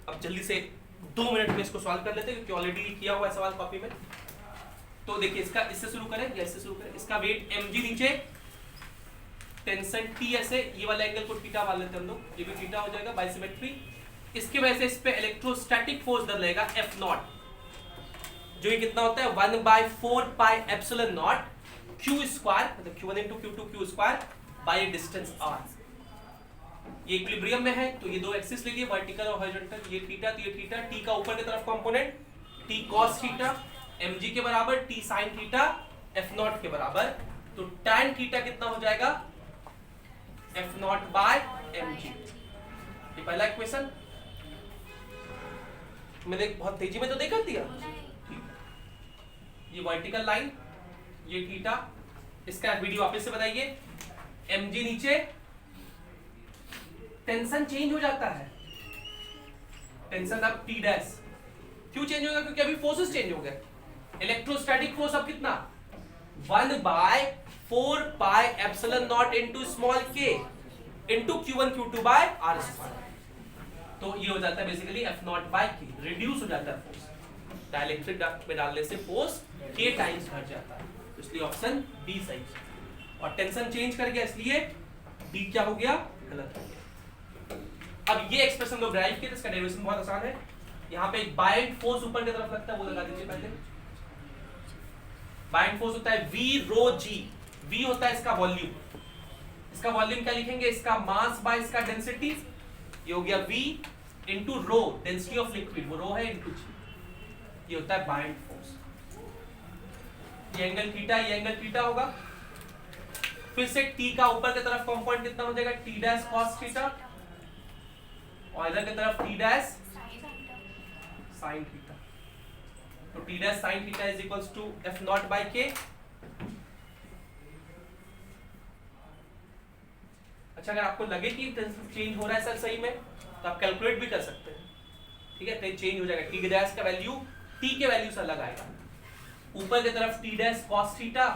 अब जल्दी से 2 मिनट में इसको सॉल्व कर लेते हैं, क्योंकि ऑलरेडी किया हुआ है सवाल कॉपी में। तो देखिए, इसका इससे शुरू करें या इससे शुरू करें? इसका वेट mg नीचे, टेंशन t ऐसे, ये वाला एंगल को थीटा मान लेते हैं हम लोग, ये भी थीटा हो जाएगा बाय सिमेट्री। इसके वजह से इस पे इलेक्ट्रोस्टैटिक फोर्स डर लगेगा F नॉट, जो ये कितना होता है 1/4 pi epsilon not q square, मतलब q1 into q2 q square by distance r। ये इक्विलिब्रियम में है तो ये दो एक्सिस ले लिए, वर्टिकल और हॉरिजॉन्टल, ये थीटा तो ये थीटा, t का ऊपर की तरफ component t cos theta mg के बराबर, t sin theta f naught के बराबर। तो tan थीटा कितना हो जाएगा? f naught by mg। ये पहला इक्वेशन मैंने बहुत तेजी में तो देख दिया। ये वर्टिकल लाइन, ये थीटा, इसका वीडियो वापस से बताइए। mg नीचे, टेंशन चेंज हो जाता है, टेंशन अब T डैश। क्यों चेंज होगा? क्योंकि अभी फोर्सेस चेंज हो गए। इलेक्ट्रोस्टैटिक फोर्स अब कितना? 1/4 pi epsilon naught into small k into q1 q2 by r square. तो ये हो जाता है basically F naught by k, reduce हो जाता है फोर्स। डाइलेक्ट्रिक में डालने से फोर्स k टाइम्स घट जाता है, इसलिए ऑप्शन डी सही। और टेंशन चेंज कर गया, इसलिए डी क्या हो गया? गलत हो गया। अब ये एक्सप्रेशन लोग ड्राइव किए, इसका डेरिवेशन बहुत आसान है। यहाँ पे एक बाइंड फोर्स ऊपर की तरफ लगता है, वो लगा दीजिए पहले। बाइंड फोर्स होता है V रो G, V होता है इसका वॉल्यूम। इसका वॉल्यूम क्या लिखेंगे? इसका मास बाय इसका डेंसिटी, ये हो गया V into rho, density of liquid, वो रो है इनटू G। ये होता है बाइंड फोर्स। ये एंगल थीटा, ये एंगल थीटा होगा। फिर से T का ऊपर की तरफ कंपोनेंट कितना हो जाएगा? T डैश cos थीटा, और इधर की तरफ T डैश sin थीटा। तो T dash sin theta is equals to F naught by K। अच्छा, अगर आपको लगे कि चेंज हो रहा है सर सही में, तो आप कैलकुलेट भी कर सकते हैं। ठीक है, तो चेंज हो जाएगा। T डैश का वैल्यू T के वैल्यू से अलग आएगा। ऊपर की तरफ T dash cos theta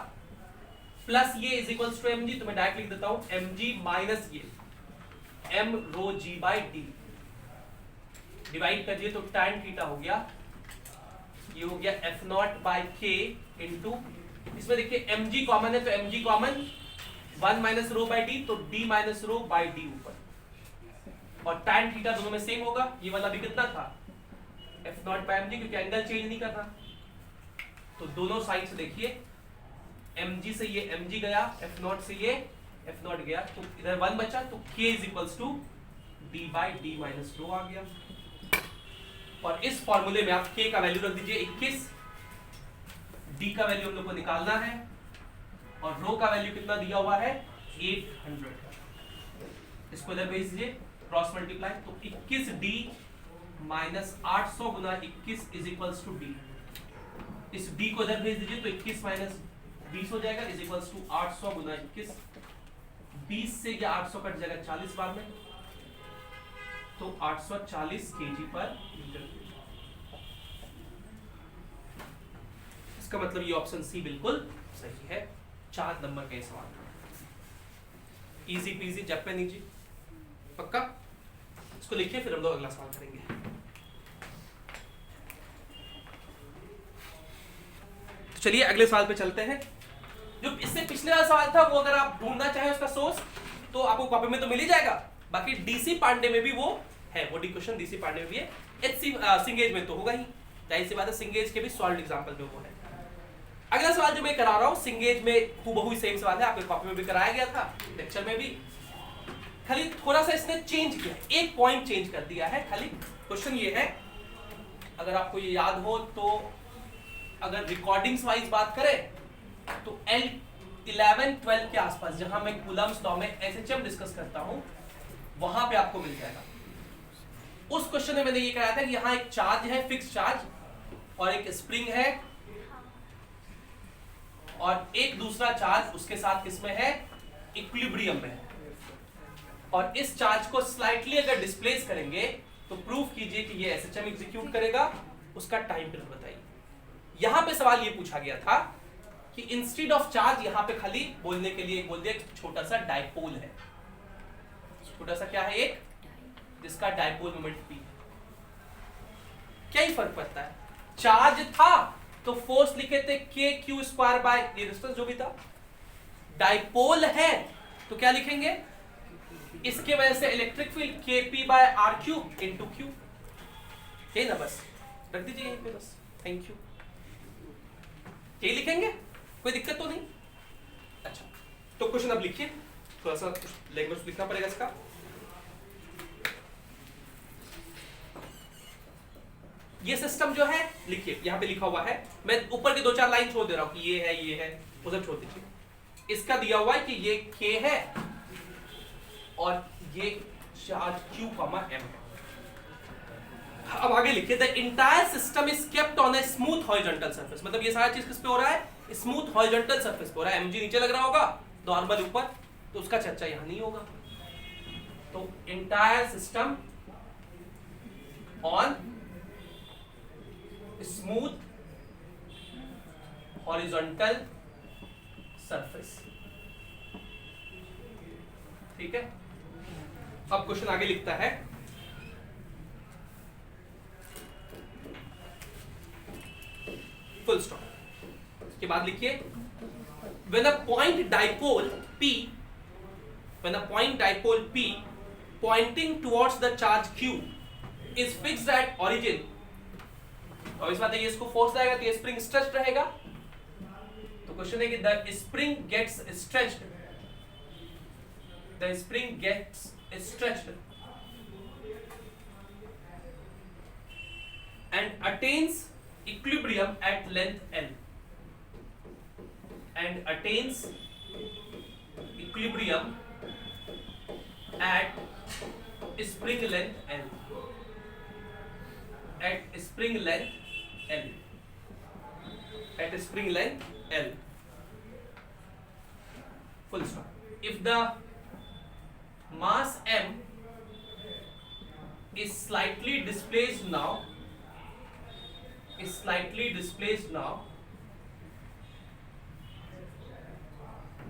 plus ये इज इक्वल्स टू mg, तो मैं डायरेक्ट लिख देता हूं mg माइनस ये m रो g बाय d। डिवाइड करिए तो tan थीटा हो गया, ये हो गया एफ नॉट बाई के इंटू, इसमें देखिए mg कॉमन है तो mg common 1 minus rho by D, तो d minus rho by D ऊपर, और tan थीटा दोनों में सेम होगा। ये वाला भी कितना था एफ नॉट बाई mg, क्योंकि एंगल चेंज नहीं कर रहा, तो दोनों साइड से देखिए mg से ये mg गया, एफ नॉट से ये एफ नॉट गया, तो इधर 1 बचा, तो k is equals to d by D minus rho आ गया। और इस फॉर्मूले में आप k का वैल्यू रख दीजिए 21, d का वैल्यू हम लोग को निकालना है, और रो का वैल्यू कितना दिया हुआ है 800, इसको इधर भेज दीजिए क्रॉस मल्टीप्लाई, तो 21d माइनस 800 गुना 21 इज इक्वल्स टू d, इस d को इधर भेज दीजिए तो 21 माइनस 20 हो जाएगा इज इक्वल्स टू 800 गुना 21, 20 से ये 800 कट जाएगा 40 बार में, तो 840 kg पर मीटर। इसका मतलब ये ऑप्शन सी बिल्कुल सही है। 4 नंबर का सवाल, इजी पीजी जब पे नीचे पक्का। इसको लिखिए फिर हम लोग अगला सवाल करेंगे। तो चलिए अगले सवाल पे चलते हैं। जो इससे पिछले वाला सवाल था वो अगर आप ढूंढना चाहें उसका सोर्स तो आपको कॉपी में तो मिल ही जाएगा, बाकी डीसी पांडे में भी वो है, वो डी क्वेश्चन डीसी पांडे में भी है, सिंगेज में तो होगा ही, जाहिर सी बात है सिंगेज के भी सॉल्व एग्जांपल में वो है। अगला सवाल जो मैं करा रहा हूं सिंगेज में हूबहू सेम सवाल है, आपके कॉपी में भी कराया गया था, लेक्चर में भी, खाली थोड़ा सा इसने चेंज किया, एक पॉइंट चेंज कर दिया है खाली। क्वेश्चन ये है, अगर आपको ये याद हो तो, अगर रिकॉर्डिंग्स वाइज बात करें तो L11-12 के आसपास जहां मैं कूलम्स लॉ में SHM डिस्कस करता हूं वहां पे आपको मिल जाएगा। उस क्वेश्चन में मैंने ये कराया था कि यहां एक चार्ज है, फिक्स चार्ज, और एक स्प्रिंग है, और एक दूसरा चार्ज उसके साथ किसमें है, इक्विलिब्रियम में है, और इस चार्ज को स्लाइटली अगर डिस्प्लेस करेंगे तो प्रूफ कीजिए कि ये SHM एग्जीक्यूट करेगा, उसका टाइम पीरियड बताइए। यहां पे सवाल ये पूछा गया था कि इंस्टेड ऑफ चार्ज यहां पे खाली बोलने के लिए बोल दिया छोटा सा डायपोल है, छोटा सा क्या है एक, जिसका डायपोल मोमेंट p, क्या ही फर्क पड़ता है। चार्ज था तो फोर्स लिखे थे kq² बाय रेजिस्टेंस जो भी था, डायपोल है तो क्या लिखेंगे, इसके वजह से electric field kp by r³ into q, ये ना, बस रख दीजिए यहीं पे बस, थैंक यू, यही लिखेंगे, कोई दिक्कत तो नहीं। अच्छा तो क्वेश्चन अब लिखिए, थोड़ा सा लैंग्वेज लिखना पड़ेगा इसका। ये सिस्टम जो है लिखिए, यहां पे लिखा हुआ है, मैं ऊपर के 2-4 लाइन छोड़ दे रहा हूं कि ये है वो सब छोड़ दीजिए। इसका दिया हुआ है कि ये k है और ये चार्ज q, m है। अब आगे लिखिए, the entire system is kept on a smooth horizontal surface, मतलब ये सारा चीज किस पे हो रहा है, स्मूथ हॉरिजॉन्टल सरफेस पे हो रहा है, mg नीचे लग रहा होगा, नॉर्मल ऊपर, तो उसका चर्चा यहां नहीं होगा। तो entire system on smooth horizontal surface, ठीक है। अब क्वेश्चन आगे लिखता है, फुल स्टॉप के बाद लिखिए, when a point dipole P pointing towards the charge Q is fixed at origin, और इस बात है ये इसको फोर्स आएगा तो ये स्प्रिंग स्ट्रेच्ड रहेगा, तो क्वेश्चन है कि the spring gets stretched and attains equilibrium at length L, and attains equilibrium at spring length L, at spring length L, full stop. If the mass m is slightly displaced now,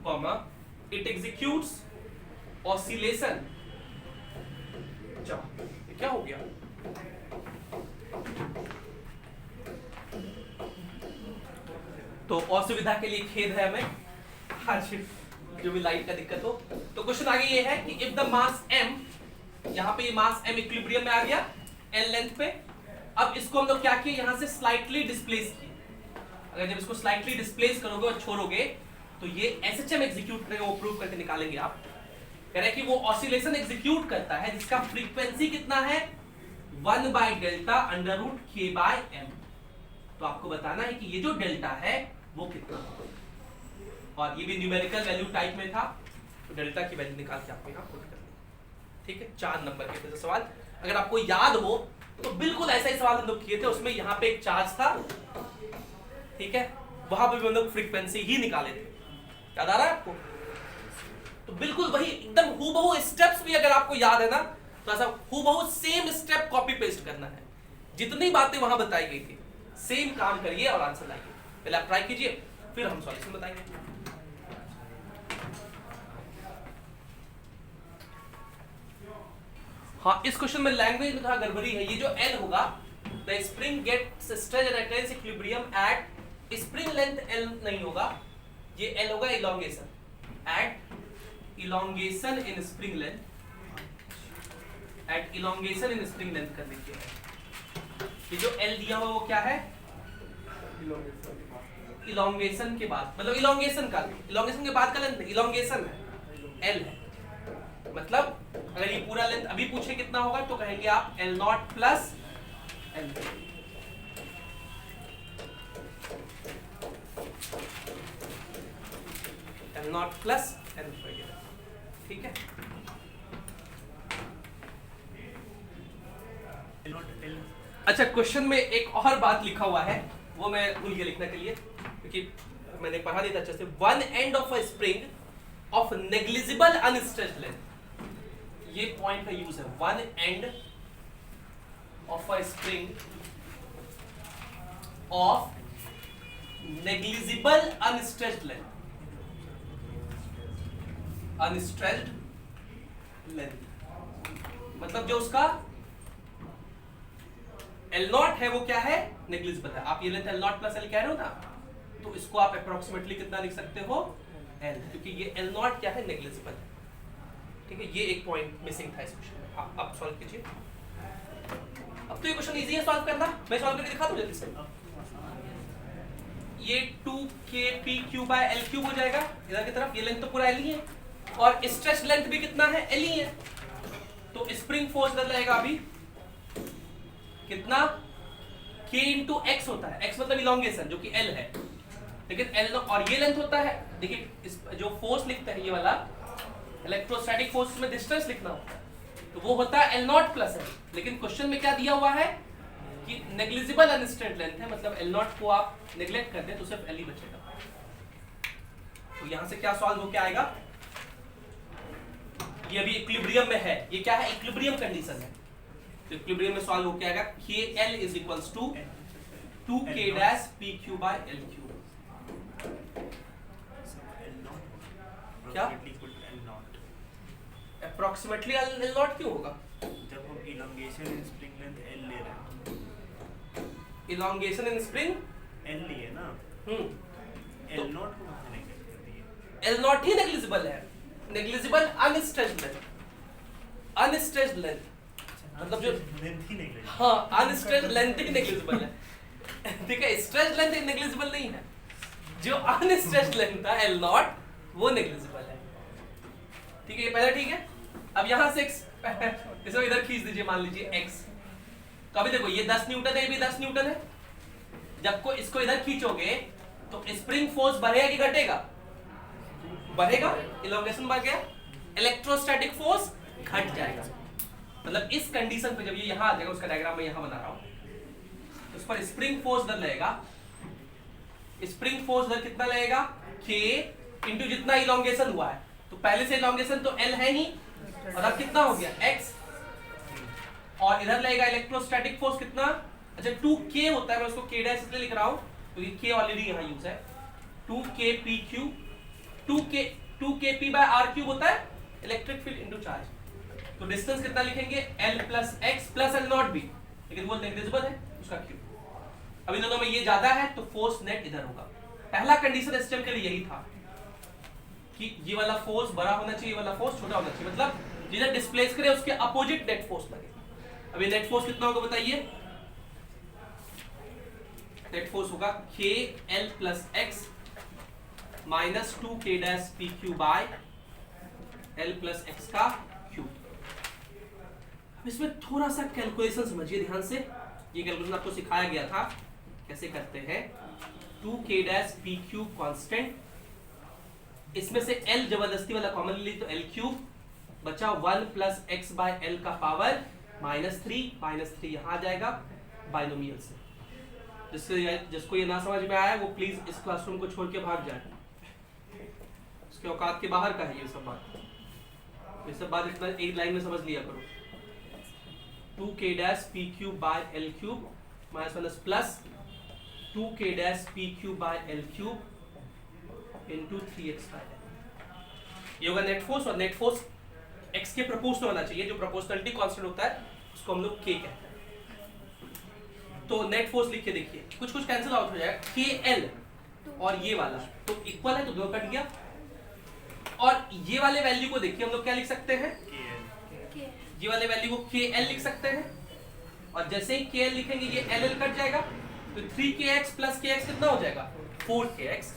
comma, it executes oscillation, क्या हो गया, तो असुविधा के लिए खेद है हमें, आज जो भी लाइट का दिक्कत हो। तो क्वेश्चन आगे ये है कि इफ द मास m, यहाँ पे ये मास m इक्विलिब्रियम में आ गया l लेंथ पे, अब इसको हम लोग क्या किए, यहाँ से स्लाइटली डिस्प्लेस किए। अगर जब इसको स्लाइटली डिस्प्लेस करोगे और छोड़ोगे तो ये SHM एग्जीक्यूट करेगा, वो प्रूव करके निकालेंगे आप। कह रहे हैं कि वो ऑसिलेशन एग्जीक्यूट करता है जिसका फ्रीक्वेंसी कितना है 1/डेल्टा√k/m। तो आपको बताना है कि ये जो डेल्टा है वो कितना होगा, और ये भी न्यूमेरिकल वैल्यू टाइप में था, तो डेल्टा की वैल्यू निकाल के आपको यहाँ पुट करनी है। ठीक है, 4 नंबर के सवाल अगर आपको याद हो तो बिल्कुल ऐसा ही सवाल हम लोग किए थे, उसमें यहाँ पे एक चार्ज था, ठीक है, वहां पे भी हम लोग फ्रीक्वेंसी ही निकाले थे, याद आ रहा है आपको? तो बिल्कुल वही एकदम हूबहू स्टेप्स भी अगर आपको याद है ना, तो ऐसा हूबहू सेम स्टेप कॉपी पेस्ट करना है, जितनी बातें वहां बताई गई थी सेम काम करिए और आंसर लाइए। पहले आप ट्राई कीजिए, फिर हम सॉल्यूशन बताएंगे। हाँ, इस क्वेश्चन में लैंग्वेज में थोड़ा गड़बड़ी है। ये जो L होगा, the spring gets stretch and attains equilibrium at, spring length L नहीं होगा, ये L होगा elongation, at elongation in spring length, at elongation in spring length करने के लिए ये जो L दिया हुआ वो क्या है, इलोंगेशन के बाद, मतलब इलोंगेशन के बाद का लेंथ इलोंगेशन है, L है। मतलब अगर ये पूरा लेंथ अभी पूछे कितना होगा तो कहेंगे आप L0 plus L। L0 plus L, ठीक है। अच्छा, क्वेश्चन में एक और बात लिखा हुआ है, वो मैं भूल गया लिखने के लिए, क्योंकि मैंने पढ़ा नहीं था अच्छे से। One end of a spring of negligible unstretched length, ये पॉइंट का यूज है, one end of a spring of negligible unstretched length, unstretched length मतलब जो उसका L0 है वो क्या है, नेग्लिजिबल है। आप ये लेंथ L0 प्लस L कह रहे हो ना, तो इसको आप अप्रोक्सीमेटली कितना लिख सकते हो, L, क्योंकि ये L0 क्या है, नेग्लिजिबल है। ठीक है, ये एक पॉइंट मिसिंग था इस क्वेश्चन में। आप सॉल्व कीजिए। अब तो ये क्वेश्चन इजी है सॉल्व करना, मैं सॉल्व करके दिखा दूं जल्दी से। ये 2kp/L³ हो जाएगा इधर की तरफ, ये लेंथ तो पूरा L ही है, और स्ट्रेच लेंथ भी कितना है, L ही है। तो स्प्रिंग फोर्स इधर लगेगा अभी कितना, k × x होता है, x मतलब इलोंगेशन जो कि L है, लेकिन L और ये लेंथ होता है। देखिए जो फोर्स लिखते हैं ये वाला इलेक्ट्रोस्टैटिक फोर्स में डिस्टेंस लिखना होता है, तो वो होता है L0 प्लस L। लेकिन क्वेश्चन में क्या दिया हुआ है कि नेग्लिजिबल अनस्ट्रेच्ड लेंथ है, मतलब L0 को आप नेग्लेक्ट कर दें तो सिर्फ L ही बचेगा। तो यहां से क्या सॉल्व होके आएगा, ये अभी इक्विलिब्रियम में है, ये क्या है, इक्विलिब्रियम कंडीशन है, तो इक्विलिब्रियम में सॉल्व होके आएगा KL = 2k'(pq/L³). क्या अप्रोक्सीमेटली L0 क्यों होगा, जब हम elongation in spring length L ले रहे हैं, इलोंगेशन इन स्प्रिंग L लिए ना, L0 को कहां नेग्लेक्ट कर दिए, L0 ही नेग्लिजिबल है, negligible unstretched length, unstretched length मतलब जो लेंथ ही नेग्लेक्ट, हाँ अनस्ट्रेच्ड लेंथ ही नेग्लिजिबल है। ठीक है, स्ट्रेच्ड लेंथ नेग्लिजिबल नहीं है, जो अनस्ट्रेच्ड लेंथ था L0 वो नेग्लिजिबल है। ठीक है, ये पहले ठीक है। अब यहां से इसको इधर खींच दीजिए, मान लीजिए x, तो अभी देखो ये 10 न्यूटन है, ये भी 10 न्यूटन है। जब को इसको इधर खींचोगे तो स्प्रिंग फोर्स बढ़ेगा कि घटेगा, बढ़ेगा, इलोंगेशन बढ़ गया, इलेक्ट्रोस्टैटिक फोर्स घट जाएगा। मतलब इस कंडीशन पे जब ये यहां आ जाएगा, उसका डायग्राम मैं यहां बना रहा हूं, उस पर स्प्रिंग फोर्स इधर लगेगा, स्प्रिंग फोर्स इधर कितना लगेगा, k इंटू जितना इलोंगेशन हुआ है, तो पहले से इलोंगेशन तो L है ही, और अब कितना हो गया x, और इधर लगेगा इलेक्ट्रोस्टैटिक फोर्स कितना, अच्छा 2k होता है, मैं उसको k' इसलिए लिख रहा हूं क्योंकि k ऑलरेडी यहां यूज है, 2kp3, 2kp/r³ होता है इलेक्ट्रिक फील्ड इनटू चार्ज। तो डिस्टेंस कितना लिखेंगे, L + x + L0 भी, लेकिन वो नेग्लिजिबल है उसका क्यूब। अभी दोनों में ये ज्यादा है तो फोर्स नेट इधर होगा, पहला कंडीशन सिस्टम के लिए यही था कि ये वाला फोर्स बड़ा होना चाहिए, ये वाला फोर्स छोटा होना चाहिए, मतलब जिन्हें डिस्प्लेस करे उसके अपोजिट नेट फोर्स लगे। अब ये नेट फोर्स कितना होगा बताइए? नेट फोर्स होगा के L plus x minus 2k dash P Q by L plus x का क्यूब। अब इसमें थोड़ा सा कैलकुलेशन समझिए ध्यान से। ये कैलकुलेशन आपको सिखाया गया था कैसे करते हैं। 2k dash P cube constant, इसमें से l जबरदस्ती वाला कॉमन ली तो l क्यूब बचा 1 प्लस एक्स बाय एल का पावर -3 यहाँ आ जाएगा बाइनोमियल से। जिसको ये ना समझ में आया वो प्लीज इस क्लासरूम को छोड़ के भाग जाए, उसके औकात के बाहर का है ये सब बात। ये सब बात इतना एक लाइन में समझ लिया करो। 2k dash P cube by L cube minus plus 2k dash P cube by L cube into 3x by L. ये होगा नेट फोर्स, और नेट फोर्स x के प्रोपोर्शनल होना चाहिए। जो प्रोपोर्शनलिटी कांस्टेंट होता है उसको हम लोग k कहते हैं। तो नेट फोर्स लिख के देखिए, कुछ कुछ कैंसिल आउट हो जाएगा। KL और ये वाला तो इक्वल है तो दो कट गया, और ये वाले वैल्यू को देखिए हम लोग क्या लिख सकते हैं? ये वाले वैल्यू को KL लिख सकते हैं, और जैसे ही KL लिखेंगे ये LL कट जाएगा, तो 3kx प्लस kx कितना हो जाएगा? 4kx।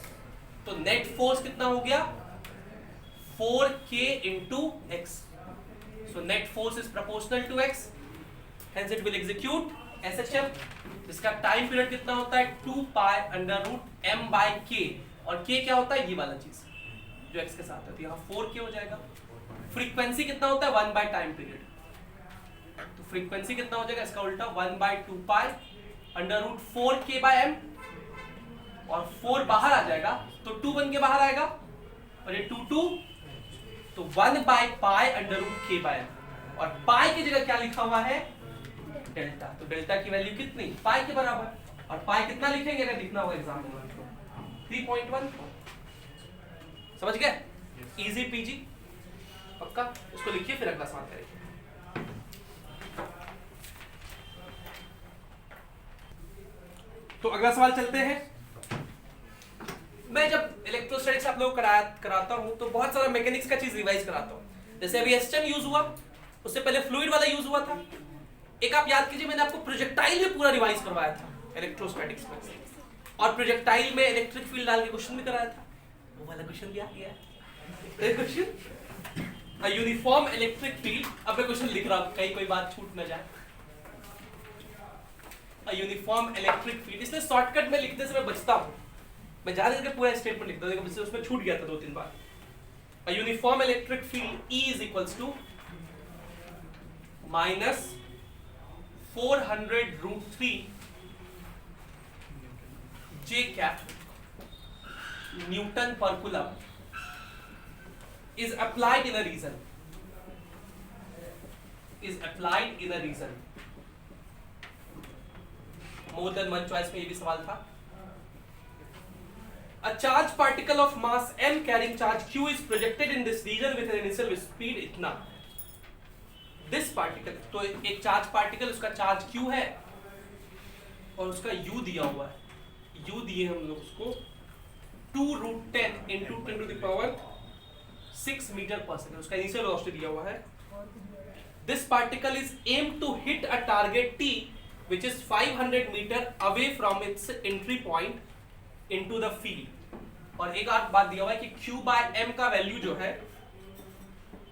तो नेट फोर्स कितना हो गया? 4k into x. So net force is proportional to x. Hence it will execute SHM. इसका टाइम पीरियड कितना होता है? 2 pi under root m by k, और k क्या होता है? ये वाला चीज जो x के साथ है, तो यहाँ 4k हो जाएगा। फ्रीक्वेंसी कितना होता है? 1 बाई टाइम पीरियड, तो फ्रीक्वेंसी कितना हो जाएगा इसका उल्टा? 1 by 2 pi under root 4k by m, और 4 बाहर आ जाएगा तो 2 बन के बाहर आएगा, और ये 2 तो 1 by pi under root k by m, और पाई की जगह क्या लिखा हुआ है? डेल्टा। तो डेल्टा की वैल्यू कितनी? पाई के बराबर। और पाई कितना लिखेंगे अगर लिखना होगा एग्जाम में? 3.1। समझ गए? इजी पीजी पक्का। इसको लिखिए फिर अगला सवाल करेंगे। तो अगला सवाल चलते हैं। मैं जब इलेक्ट्रोस्टैटिक्स आप लोग कराता हूं तो बहुत सारा मैकेनिक्स का चीज रिवाइज कराता हूं। जैसे अभी एसएम यूज हुआ, उससे पहले फ्लूइड वाला यूज हुआ था। एक आप याद कीजिए, मैंने आपको प्रोजेक्टाइल में पूरा रिवाइज करवाया था इलेक्ट्रोस्टैटिक्स में, और प्रोजेक्टाइल में इलेक्ट्रिक फील्ड डाल के क्वेश्चन भी कराया था। वो वाला क्वेश्चन भी आ गया है क्वेश्चन, अ यूनिफॉर्म इलेक्ट्रिक फील्ड। अब मैं क्वेश्चन लिख रहा हूं, कहीं कोई बात छूट ना जाए। अ यूनिफॉर्म इलेक्ट्रिक फील्ड, इसलिए शॉर्टकट में लिखने से मैं बचता हूं। मैं जान करके पूरा स्टेटमेंट लिखता हूं, लेकिन उसमें छूट गया था 2-3 बार। A uniform electric field E is equals to minus 400 root 3 J cap Newton per coulomb is applied in a region. More than one choice में ये भी सवाल था। A charged particle of mass m carrying charge q is projected in this region with an initial speed इतना। This particle, तो एक charge particle, उसका charge q है और उसका u दिया हुआ है। u दिए हम लोग उसको 2√10 into 10 to the power 6 metre पर सेकंड, उसका इनिशियल वेलोसिटी दिया हुआ है। This particle is aimed to hit a target t which is 500 meter away from its entry point into the field। और एक और बात दिया हुआ है कि q by m का वैल्यू जो है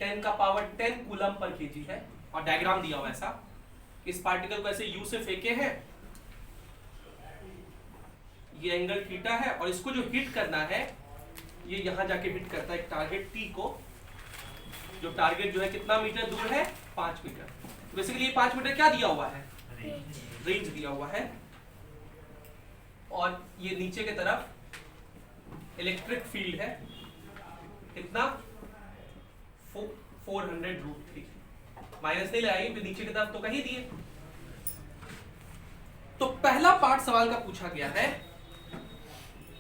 10 का पावर 10 कूलम पर केजी है, और डायग्राम दिया हुआ है ऐसा कि इस पार्टिकल को ऐसे u से फेंके हैं, ये एंगल थीटा है, और इसको जो हिट करना है ये यहां जाके हिट करता है एक टारगेट t को, जो टारगेट जो है कितना मीटर दूर है? 5 मीटर। तो बेसिकली ये 5 मीटर क्या दिया हुआ है? रेंज दिया हुआ है, और ये नीचे की तरफ इलेक्ट्रिक फील्ड है कितना? 400√3। माइनस नहीं लगाएंगे तो नीचे की तरफ तो कहीं दिए। तो पहला पार्ट सवाल का पूछा गया है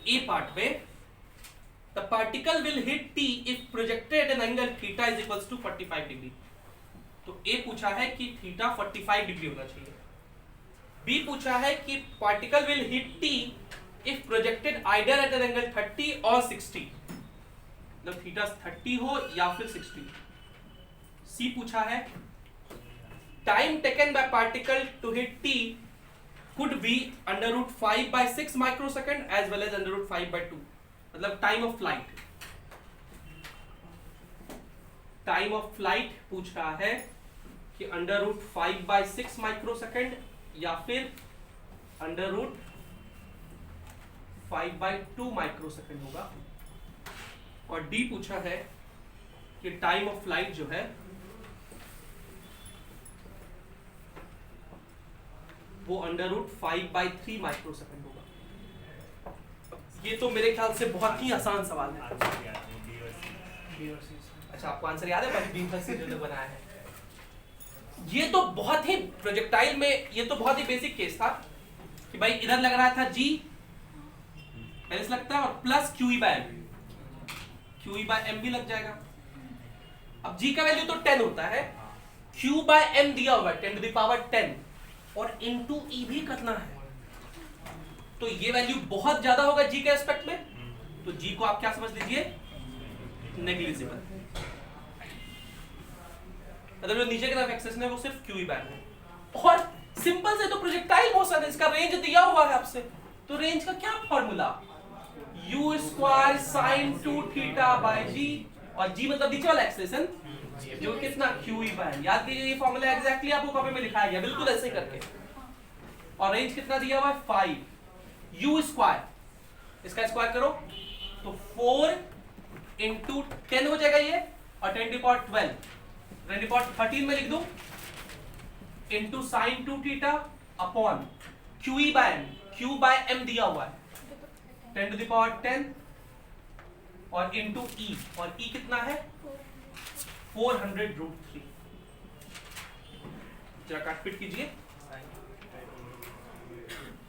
ए पार्ट में, the particle will hit T if projected an angle theta is equals to 45 degree. तो ए पूछा है कि थीटा 45 डिग्री होना चाहिए। बी पूछा है कि particle will hit T if projected either at an angle 30 और 60, मतलब थीटा 30 हो या फिर 60। सी पूछा है time taken by particle to hit T could be under root 5 by 6 microsecond as well as under root 5 by 2, मतलब time of flight. Time of flight पूछ रहा है कि अंडर रूट 5 by 6 माइक्रोसेकंड या फिर अंडर रूट 5 by 2 माइक्रोसेकंड होगा। और D पूछा है कि टाइम ऑफ फ्लाइट जो है वो अंडर रूट 5 by 3 माइक्रोसेकंड होगा। ये तो मेरे ख्याल से बहुत ही आसान सवाल है। अच्छा, आपको आंसर याद है? बस बी और सी जो बनाया है, ये तो बहुत ही प्रोजेक्टाइल में, ये तो बहुत ही बेसिक केस था कि भाई इधर लग रहा था जी पहले से लगता है और plus Q E by M, Q E by M भी लग जाएगा। अब जी का वैल्यू तो 10 होता है, क्यू बाय एम दिया हुआ है 10 टू द पावर 10 और इनटू ई भी करना है, तो ये वैल्यू बहुत ज्यादा होगा जी के एस्पेक्ट में, तो जी को आप क्या समझ लीजिए? नेग्लिजिबल। मतलब जो नीचे की तरफ एक्सेस है वो सिर्फ क्यू ई बाय है। और सिंपल से तो प्रोजेक्टाइल मोशन है, इसका रेंज दिया हुआ है आपसे, तो रेंज का क्या फॉर्मूला? u स्क्वायर साइन 2 थीटा बाय जी, और जी मतलब नीचे वाला एक्सेलेरेशन जो कितना क्यू ई बाय। याद कीजिए ये फॉर्मूला एग्जैक्टली आपको कॉपी में लिखाया गया, बिल्कुल ऐसे करके। और रेंज कितना दिया हुआ है? 5 u स्क्वायर, इसका स्क्वायर करो तो 4 इंटू 10 हो जाएगा ये, और 10 टू पावर 12, 10 टू पावर 13 में लिख दूं, into sine 2 theta upon Q E by M, Q by M दिया हुआ है 10 टू द पावर 10 और इंटू ई, और ई कितना है? 400 रूट 3। जरा काटपीट कीजिए,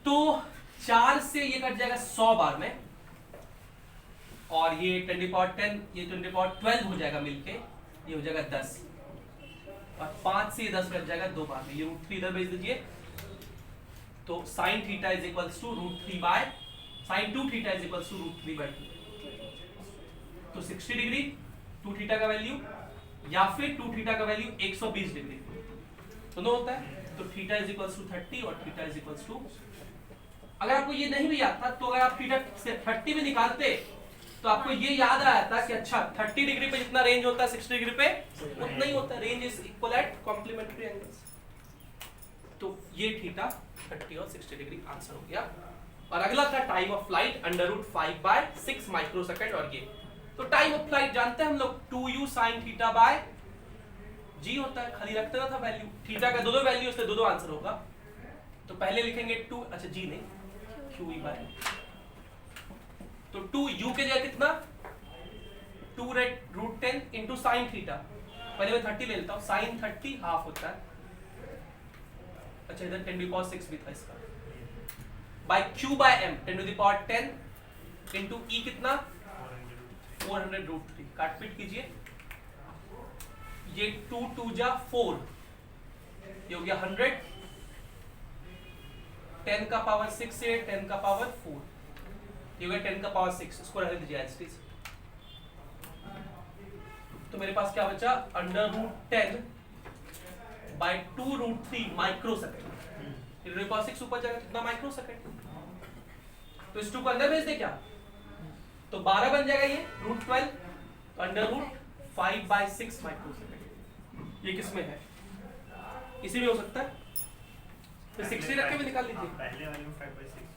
तो 4 से ये कट जाएगा 100 बार में, और ये 10 टू द पावर 10, ये 10 टू द पावर 12 हो जाएगा मिलके, ये हो जाएगा 10, और 5 से 10 कट जाएगा 2 बार में, ये रूट 3 इधर भेज दीजिए। तो sine theta is equals to root 3 by sine 2 theta is equals to root 3 by 2। तो 60 डिग्री 2 थीटा का वैल्यू या फिर 2 थीटा का वैल्यू 120 डिग्री दोनों होता है, तो थीटा इज इक्वल्स टू 30 और थीटा इज इक्वल्स टू, अगर आपको ये नहीं भी याद था तो अगर आप थीटा से 30 में निकालते तो आपको ये याद आया था कि अच्छा 30 डिग्री पे जितना रेंज होता है 60 डिग्री पे उतना ही होता है, range is equal at complementary angles. तो ये थीटा 30 और 60 डिग्री आंसर हो गया। और अगला था time of flight under root 5 by 6 microsecond, और ये तो टाइम ऑफ फ्लाइट जानते हैं हम लोग 2u sin थीटा बाय जी होता है, खाली रखते ना था वैल्यू, थीटा का दो वैल्यू इसलिए दो आंसर होगा। तो पहले लिखेंगे 2, अच्छा जी नहीं क्यू ई बाय, तो 2u के जगह कितना 2 रूट 10 इंटू साइन थीटा, पहले मैं 30 ले लेता हूँ, साइन 30 हाफ होता है, अच्छा इधर 10 टू द पावर 6 भी था इसका, by q by m 10 to the power 10 into e कितना 400 रूट 3, काटपीट कीजिए, ये 2 2 जा 4, ये हो गया 100, 10 का पावर 6 से 10 का पावर 4, ये हो गया 10 का पावर 6, इसको रहने दीजिए एज इट इज। तो मेरे पास क्या बचा under root 10 by 2 root 3 microsecond, मेरे पास 6 ऊपर जाएगा कितना माइक्रोसेकंड, तो इस 2 को अंदर भेज दे क्या, तो 12 बन जाएगा ये रूट 12, तो अंडर रूट 5 बाय 6 माइक्रोसेकंड। ये किस में है? इसी में हो सकता है, तो 60 रख के भी निकाल लीजिए, पहले वाले में 5 by 6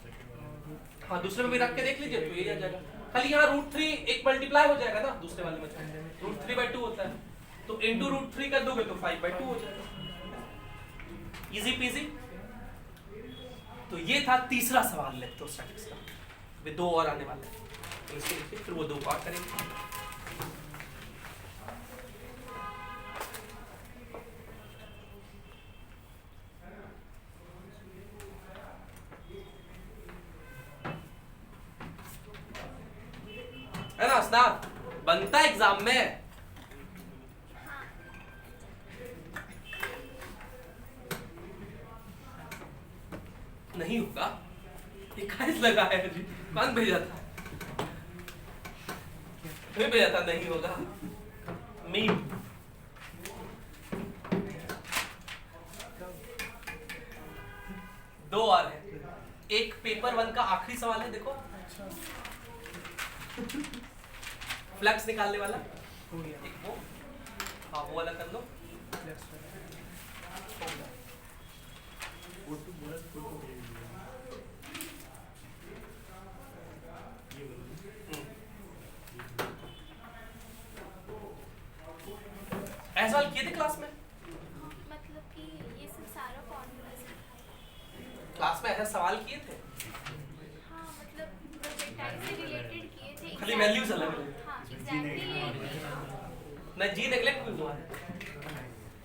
हाँ दूसरे में भी रख के देख लीजिए, तो ये आ जाएगा, खाली यहाँ रूट 3 एक मल्टीप्लाई हो जाएगा ना दूसरे वाले में, रूट 3 by 2 होता है, तो इंटू रूट 3 कर दोगे तो 5 by 2 हो जाएगा, इजी पीजी। तो ये था तीसरा सवाल इलेक्ट्रोस्टैटिक्स का, वे 2 और आने वाले हैं, तो इसको लिखिए फिर वो 2 और करेंगे। है ना स्नात, बनता है एग्जाम में। नहीं होगा 21 लगा है जी, कौन भेजा था? मैं भेजा था, नहीं होगा। मीम। दो और है, एक पेपर 1 का आखिरी सवाल है, देखो। फ्लक्स निकालने वाला एक वो, हाँ वो वाला कर लो। फोटो बोला, फोटो भेज दिया। ये बोलो। ऐसा सवाल किए थे क्लास में? मतलब कि ये सब सारा फॉर्मूला सिखाया। क्लास में ऐसा सवाल किए थे? हाँ मतलब प्रोजेक्टाइल से रिलेटेड किए थे। खाली values अलग अलग। हाँ एग्जैक्टली ये ना जी नेगलेक्ट भी हुआ है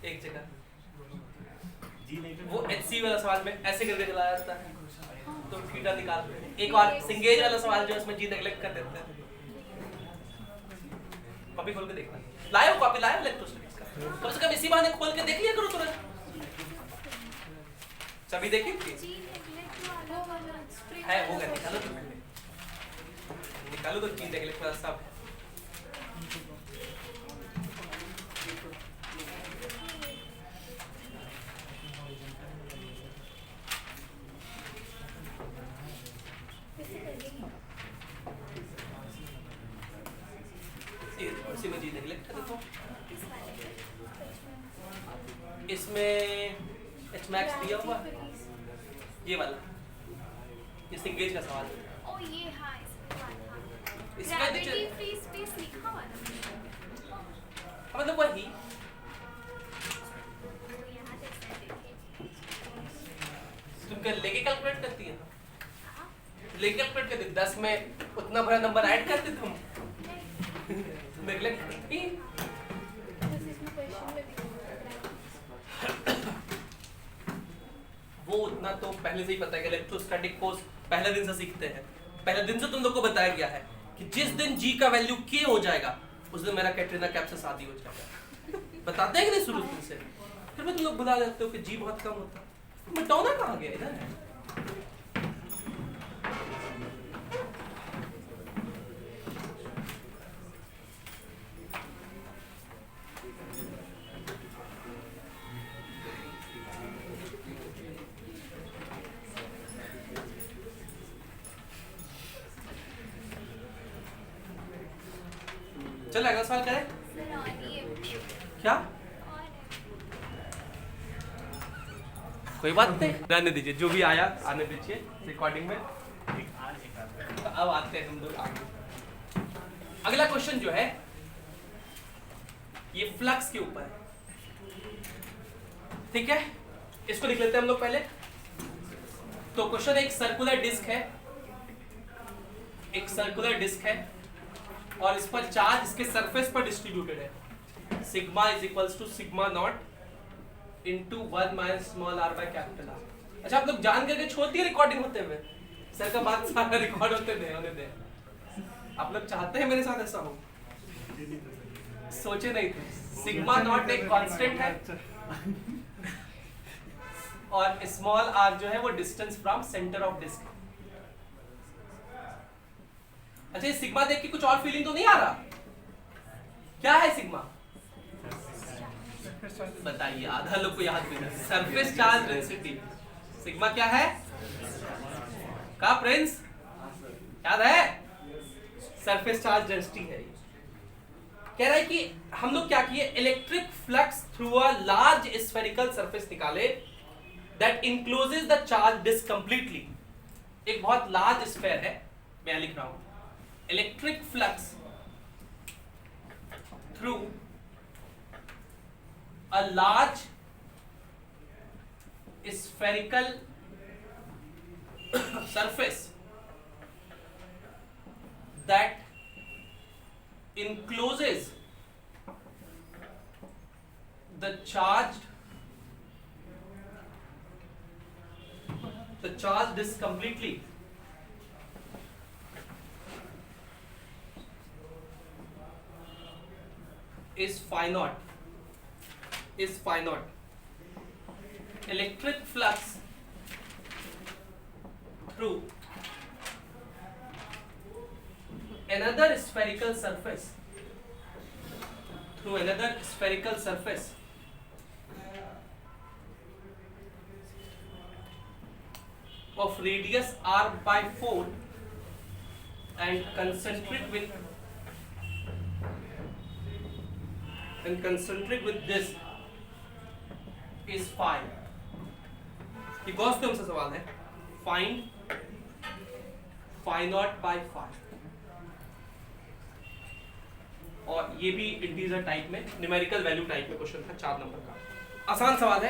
एक जगह, जी नहीं वो HC वाला सवाल में ऐसे करके चला जाता है तो थीटा निकालते हैं। एक और सिंगेज वाला सवाल जो है उसमें जी नेगलेक्ट कर देते हैं। कॉपी खोल के देखना, लाए हो कॉपी, लाए हो इलेक्ट्रोस्टैटिक्स का? कम से कम इसी बहाने खोल के देख लिया करो तुरंत। सभी देखी थी? जी नेगलेक्ट वाला स्प्रिंग है वो कर निकालो तो पहले, निकालो तो जी नेगलेक्ट वाला सब है। इसी में जी नेगलेक्ट कर देता हूँ। इसमें एच मैक्स दिया हुआ है, ये वाला, ये सिंगेज का सवाल है। ओ ये हाँ इसमें हाँ इसका ग्रेविटी फ्री स्पेस लिखा हुआ ना मतलब वही वो यहाँ देखते देखिए। तुम क्या लेके कैलकुलेट करती है? हाँ लेके कैलकुलेट करती 10 में उतना बड़ा नंबर ऐड करते तुम? नेगलेक्ट करती? बस इसमें क्वेश्चन में भी वो उतना तो पहले से ही पता है कि इलेक्ट्रोस्टैटिक फोर्स पहले दिन से सीखते हैं। पहले दिन से तुम लोग को बताया गया है कि जिस दिन जी का वैल्यू के हो जाएगा उस दिन मेरा कैटरीना कैफ से शादी हो जाएगा। बताते हैं कि नहीं शुरू दिन से? फिर भी तुम लोग बुला जाते हो कि जी बहुत कम होता है। मैडोना कहाँ गया इधर? चलो अगला सवाल करें। सर और ये क्या? और कोई बात नहीं, रहने दीजिए, जो भी आया आने दीजिए रिकॉर्डिंग में। एक आज एक आता है। अब आते हैं हम लोग आगे। अगला क्वेश्चन जो है ये फ्लक्स के ऊपर है, ठीक है? इसको लिख लेते हैं हम लोग पहले। तो क्वेश्चन एक सर्कुलर डिस्क है, एक सर्कुलर डिस्क है और इस पर चार्ज इसके सरफेस पर डिस्ट्रीब्यूटेड है। Sigma is equals to sigma naught into 1 minus small r by capital R। अच्छा आप लोग जान करके छोड़ती है रिकॉर्डिंग होते हुए? सर का बात सारा रिकॉर्ड होते होने दे। आप लोग चाहते हैं मेरे साथ ऐसा हो? सोचे नहीं थे। सिग्मा नॉट एक कांस्टेंट है और स्मॉल r जो है वो distance from centre of disc. अच्छा ये सिग्मा देख के कुछ और फीलिंग तो नहीं आ रहा? क्या है सिग्मा? बताइए, आधा लोग को याद भी नहीं। Surface charge density. सिग्मा क्या है? का प्रिंस याद है? सरफेस चार्ज डेंसिटी है। कह रहा है कि हम लोग क्या किए, electric flux through a large spherical surface निकाले that encloses the charge disc completely. एक बहुत लार्ज स्फेयर है, मैं लिख रहा हूं, electric flux through a large spherical surface that encloses the charged disk completely is phi naught. Electric flux through another spherical surface of radius r by 4 and concentric with this is phi. ये Gauss theorem से सवाल है. Find phi naught by phi. और ये भी integer type में, numerical value type में question था, 4 नंबर का. आसान सवाल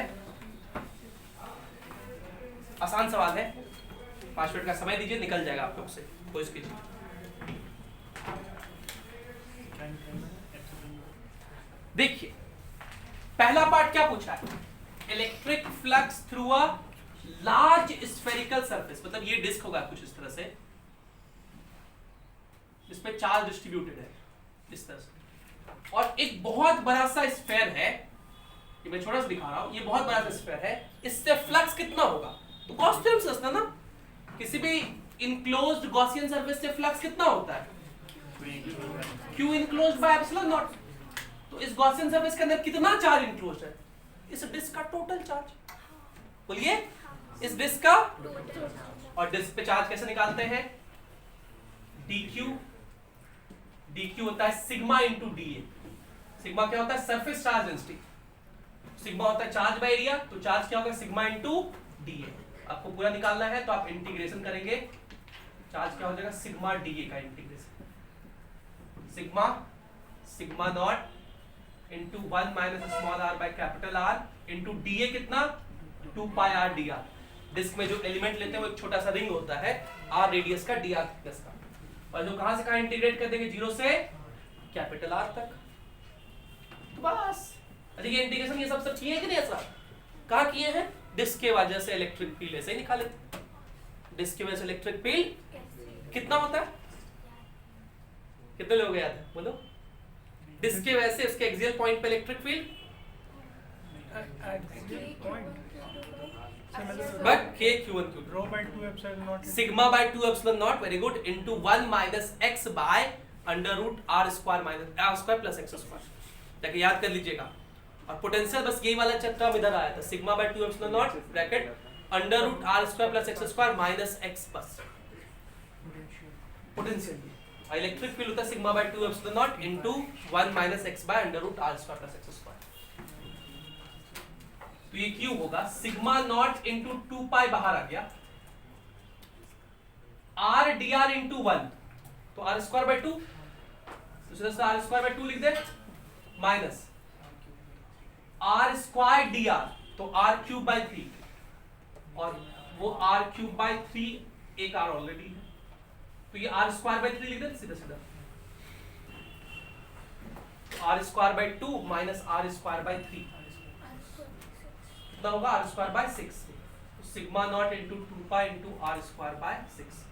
है, 5 मिनट का समय दीजिए, निकल जाएगा आप लोग से. कोशिश कीजिए. देखिए पहला पार्ट क्या पूछा है, electric flux through a large spherical surface. मतलब ये डिस्क होगा कुछ इस तरह से, जिसपे चार्ज डिस्ट्रीब्यूटेड है इस तरह से, और एक बहुत बड़ा सा स्फेयर है. ये मैं छोटा सा दिखा रहा हूं, ये बहुत बड़ा सा स्फेयर है. इससे फ्लक्स कितना होगा, तो गॉस थ्योरम से समझना ना, किसी भी इनक्लोज्ड गॉसियन सरफेस से फ्लक्स कितना होता है, Q enclosed by epsilon not. तो इस गॉसियन सरफेस के अंदर कितना चार्ज इनक्लोज्ड है, इस डिस्क का टोटल चार्ज. बोलिए, इस डिस्क का. और डिस्क पे चार्ज कैसे निकालते हैं, dq होता है सिग्मा इंटू dA. सिग्मा क्या होता है, सरफेस चार्ज डेंसिटी. सिग्मा होता है चार्ज बाय एरिया, तो चार्ज क्या होगा, सिग्मा इंटू dA. आपको पूरा निकालना है तो आप इंटीग्रेशन करेंगे. चार्ज क्या हो जाएगा, सिग्मा dA का integration. Sigma naught into 1 minus small r by capital R into dA कितना, 2 पाई r dr. डिस्क में जो एलिमेंट लेते हैं वो एक छोटा सा रिंग होता है, r रेडियस का dr थिकनेस का. और जो कहां से कहां इंटीग्रेट कर देंगे, 0 से कैपिटल R तक. तो बस. अच्छा ये इंटीग्रेशन ये सब किए हैं कि नहीं, ऐसा कहां किए हैं, डिस्क के वजह से इलेक्ट्रिक फील्ड ऐसे ही निकाले. डिस्क की वजह से इलेक्ट्रिक फील्ड कितना होता है, कितने लोग याद है, बोलो. डिस्क के वजह से उसके एक्सियल पॉइंट पे electric field, but k q1 q2 rho by 2 epsilon naught sigma by 2 epsilon naught, very good, into 1 minus x by under root r square minus r square plus x square. ताकि याद कर लीजिएगा. और potential बस यही वाला चक्कर इधर आया था, sigma by 2 epsilon naught bracket under root r square plus x square minus x plus potential. Electric field होता है sigma by 2 epsilon naught into 1 minus x by under root r square plus x square. तो ये क्यों होगा, sigma naught into 2 पाई बाहर आ गया, R D R into 1, तो are square by 2, दूसरे से आर स्क्वायर बाय 2 लिख दे, minus R square D R, तो आर क्यूब बाय 3, और वो आर क्यूब बाय 3 एक आर ऑलरेडी है, तो ये आर स्क्वायर बाय 3 लिख दे सीधा सीधा. R square by 2 minus R square by 3 कितना होगा, R square by 6. Sigma naught into 2 pi into R square by 6.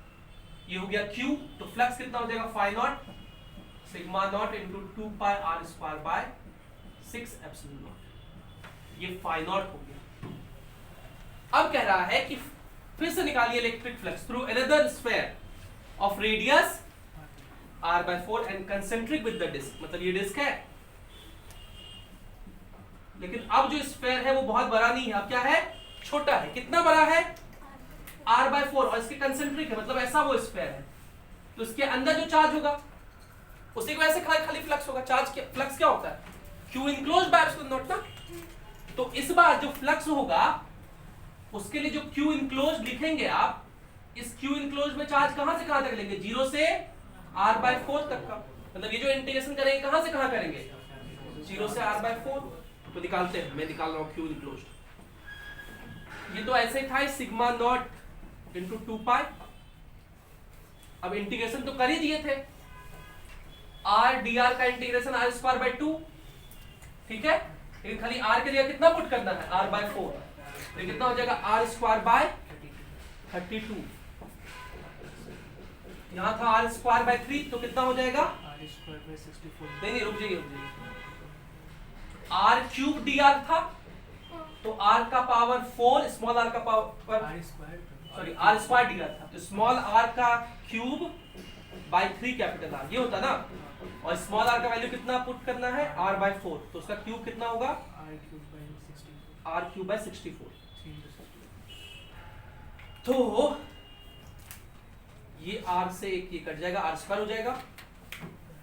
ये हो गया Q. तो फ्लक्स कितना हो जाएगा, phi naught sigma naught into 2 pi R square by 6 epsilon naught. ये फाई नॉट हो गया. अब कह रहा है कि फिर से निकालिए electric flux through another sphere of radius r by 4 and concentric with the disc. मतलब ये डिस्क है, लेकिन अब जो स्फीयर है वो बहुत बड़ा नहीं है, अब क्या है, छोटा है. कितना बड़ा है, r by 4, और इसके कंसेंट्रिक है, मतलब ऐसा वो स्फीयर है. तो इसके अंदर जो चार्ज होगा उसी की वजह से खाली फ्लक्स होगा. चार्ज क्या, फ्लक्स क्या होता है, Q enclosed by epsilon not ना. तो इस बार जो फ्लक्स होगा उसके लिए जो Q इनक्लोज्ड लिखेंगे आप, इस Q इनक्लोज्ड में चार्ज कहां से कहां तक लेंगे, 0 से r by 4 तक का. मतलब ये जो इंटीग्रेशन करेंगे कहां से कहां करेंगे, 0 से r by 4. तो निकालते हैं, मैं निकाल रहा हूं Q इनक्लोज्ड. ये तो ऐसे ही था, सिग्मा नॉट इंटू 2 पाई. अब इंटीग्रेशन तो कर ही दिए थे, r dr का इंटीग्रेशन r स्क्वायर बाय 2, ठीक है. लेकिन खाली r के लिए कितना पुट करना है, r by 4, तो कितना हो जाएगा, r स्क्वायर बाय 32. यहां था r स्क्वायर बाय 3, तो कितना हो जाएगा, r square by 64. नहीं रुक जाइए. r क्यूब dr था, तो r का पावर 4, स्मॉल r का power r square sorry r square dr था, तो स्मॉल r का क्यूब बाय 3 कैपिटल आर, ये होता ना, और स्मॉल आर का वैल्यू कितना पुट करना है, आर बाय 4, तो उसका क्यूब कितना होगा, R cube by 64. R cube by 64। 3 into 64. तो ये आर से एक ये कट जाएगा, आर स्क्वायर हो जाएगा,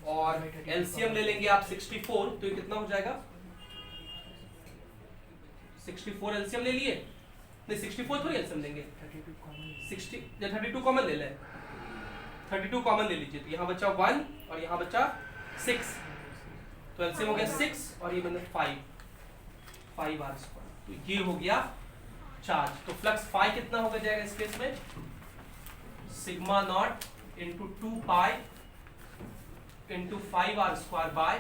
और एलसीएम ले लेंगे आप 64, तो ये कितना हो जाएगा, 64 एलसीएम ले लिए, नहीं 64 थोड़ी एलसीएम लेंगे, 32 common. 60 या 32 कॉमन ले लें, 32 कॉमन ले लीजिए, तो यहाँ बचा 1 और यहाँ बचा 6, तो एलसीएम हो गया 6 और ये मैंने 5 आर स्क्वायर, तो ये हो गया चार्ज। तो फ्लक्स फाई कितना हो जाएगा इस केस में, sigma naught into 2 pi into 5 R square by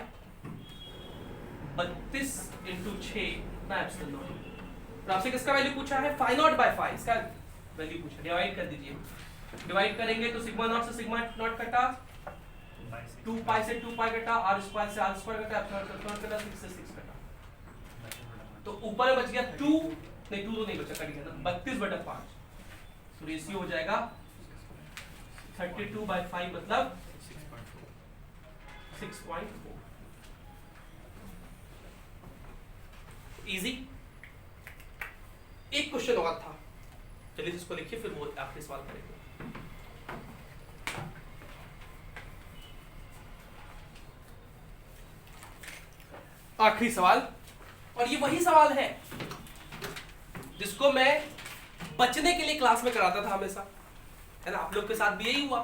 32 into 6 ना एप्सिलॉन नॉट। आपसे किसका वैल्यू पूछा है, फाई नॉट बाय फाई, इसका वैल्यू पूछा, डिवाइड कर दीजिए, डिवाइड करेंगे तो सिग्मा नॉट से सिग्मा नॉट कटा, 2 पाई से 2 पाई कटा, आर स्क्वायर से आर स्क्वायर कटा, एप्सिलॉन कटा, 6 से 6 कटा, तो ऊपर में बच गया 2, नहीं 2 तो नहीं बचा, कट गया ना, 32/5, तो रेशियो हो जाएगा 32/5 मतलब 6.4। इजी। एक क्वेश्चन और था, चलिए इसको लिखिए, फिर वो आखिरी सवाल करेंगे। आखिरी सवाल, और ये वही सवाल है जिसको मैं बचने के लिए क्लास में कराता था हमेशा, है ना, आप लोग के साथ भी यही हुआ।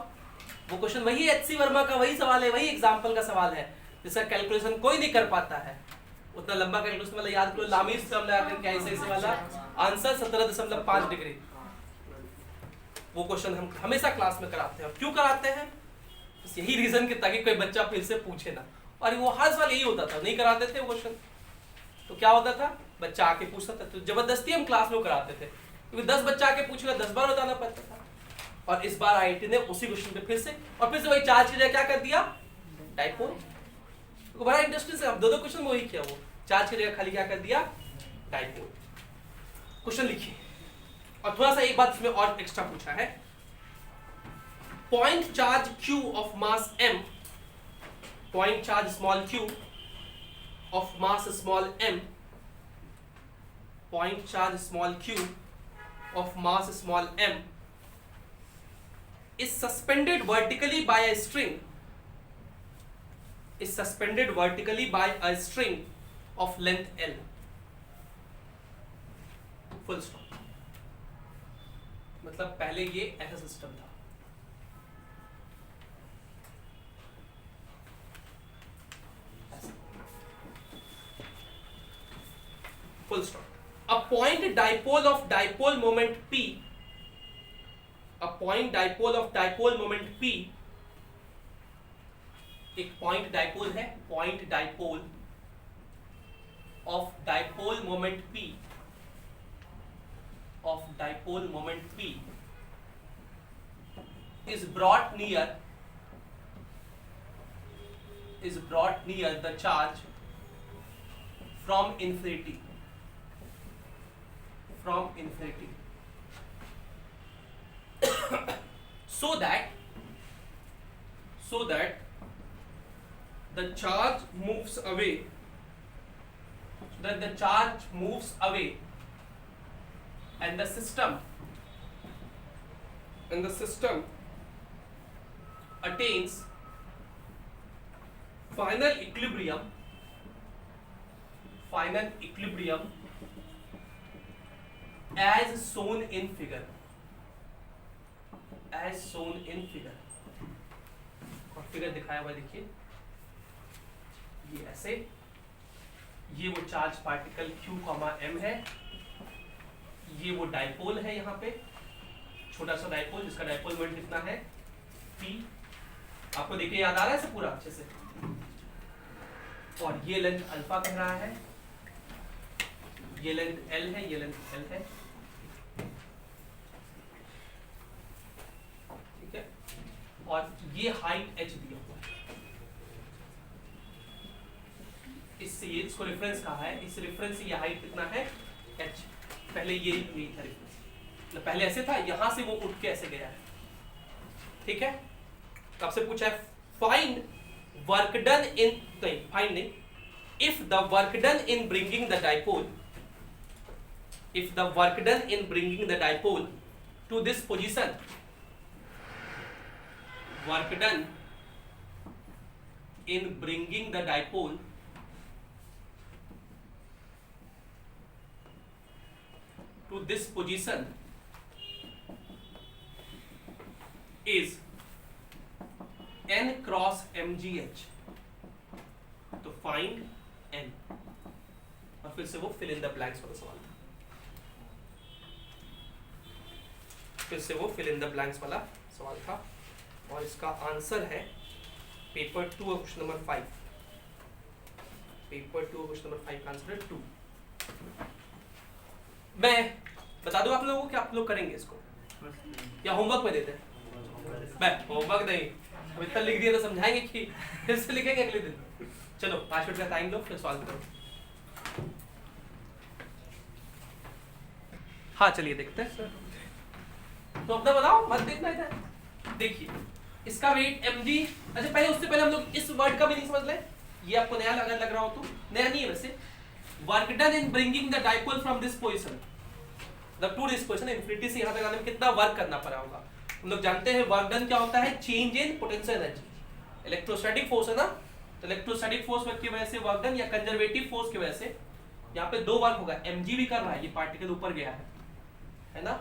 वो क्वेश्चन वही है, एचसी वर्मा का वही सवाल है, वही एग्जाम्पल का सवाल है, जिसका कैलकुलेशन कोई नहीं कर पाता है, उतना लंबा कैलकुलेशन वाला याद करो, लामीर से हमने आकर क्या ऐसे वाला आंसर 17.5 डिग्री, वो क्वेश्चन हम हमेशा क्लास में कराते हैं। क्यों कराते हैं, बस यही रीजन कि ताकि कोई बच्चा फिर से पूछे ना, और वो हर साल यही होता था, नहीं कराते थे वो क्वेश्चन, तो क्या होता था, बच्चा आके पूछता था, तो जबरदस्ती हम क्लास में कराते थे, क्योंकि 10 बच्चा आके पूछेगा 10 बार बताना पड़ता था। और इस बार आईआईटी ने उसी क्वेश्चन पे फिर से वही चार्ज की जगह क्या कर दिया, डाइपोल। तो बड़ा इंटरेस्टिंग से अब दो क्वेश्चन में वही किया, वो चार्ज की जगह खाली क्या कर दिया, डाइपोल। क्वेश्चन लिखिए, और थोड़ा सा एक बात इसमें और एक्स्ट्रा पूछा है, point charge q of mass m, point charge small q of mass small m, point charge small q of mass small m is suspended vertically by a string, is suspended vertically by a string of length L, full stop। मतलब पहले ये ऐसा system था, full stop। A point dipole of dipole moment P, a point dipole of dipole moment P, एक point dipole है, point dipole of dipole moment P, of dipole moment P is brought near the charge from infinity, so that the charge moves away, and the system attains final equilibrium as shown in figure, और figure दिखाया हुआ देखिए, ये ऐसे, ये वो charge particle q, m है, ये वो डाइपोल है, यहाँ पे छोटा सा डाइपोल जिसका डाइपोल मोमेंट कितना है p, आपको देखिए याद आ रहा है इसे पूरा अच्छे से, और ये लेंथ अल्फा कह रहा है, ये लेंथ l है, ये लेंथ l है, ठीक है, और ये हाइट h दिया हुआ है, इससे ये इसको रेफरेंस कहा है, इस रेफरेंस से ये हाइट कितना है h, पहले यही था रेफरेंस, पहले ऐसे था, यहां से वो उठ के ऐसे गया है, ठीक है। आपसे पूछा है फाइंड वर्क डन इन, नहीं फाइंड नहीं, if the work done in bringing the dipole, if the work done in bringing the dipole to this position, work done in bringing the dipole to this position is n cross mgh, तो find n, और फिर से वो fill in the blanks वाला सवाल था, फिर से वो फिल इन द ब्लैंक्स वाला सवाल था, और इसका आंसर है paper 2 question number 5, paper 2 question number 5 का आंसर है 2। मैं बता दूं आप लोगों को कि आप लोग करेंगे इसको या होमवर्क में देते हैं? मैं होमवर्क नहीं, अब इतना लिख दिया तो समझाएंगे कि फिर से लिखेंगे अगले दिन। चलो 5 मिनट का टाइम लो, फिर सॉल्व करो। हाँ चलिए देखते हैं। तो अपना बताओ, मत देखना इधर। देखिए इसका वेट mg, अच्छा पहले उससे पहले हम लोग इस वर्ड का भी नहीं समझ ले, ये आपको नया अगर लग रहा हो तो, नया नहीं है वैसे। Work done in bringing the dipole from this position the two this position, infinity से यहाँ तक आने में कितना वर्क करना पड़ा होगा। हम लोग जानते हैं वर्क डन क्या होता है, change in potential energy. Electrostatic force है ना, तो इलेक्ट्रोस्टैटिक फोर्स की वजह से वर्क डन, या कंजर्वेटिव फोर्स की वजह से यहाँ पे 2 वर्क होगा। mg भी कर रहा है, ये पार्टिकल ऊपर गया है ना,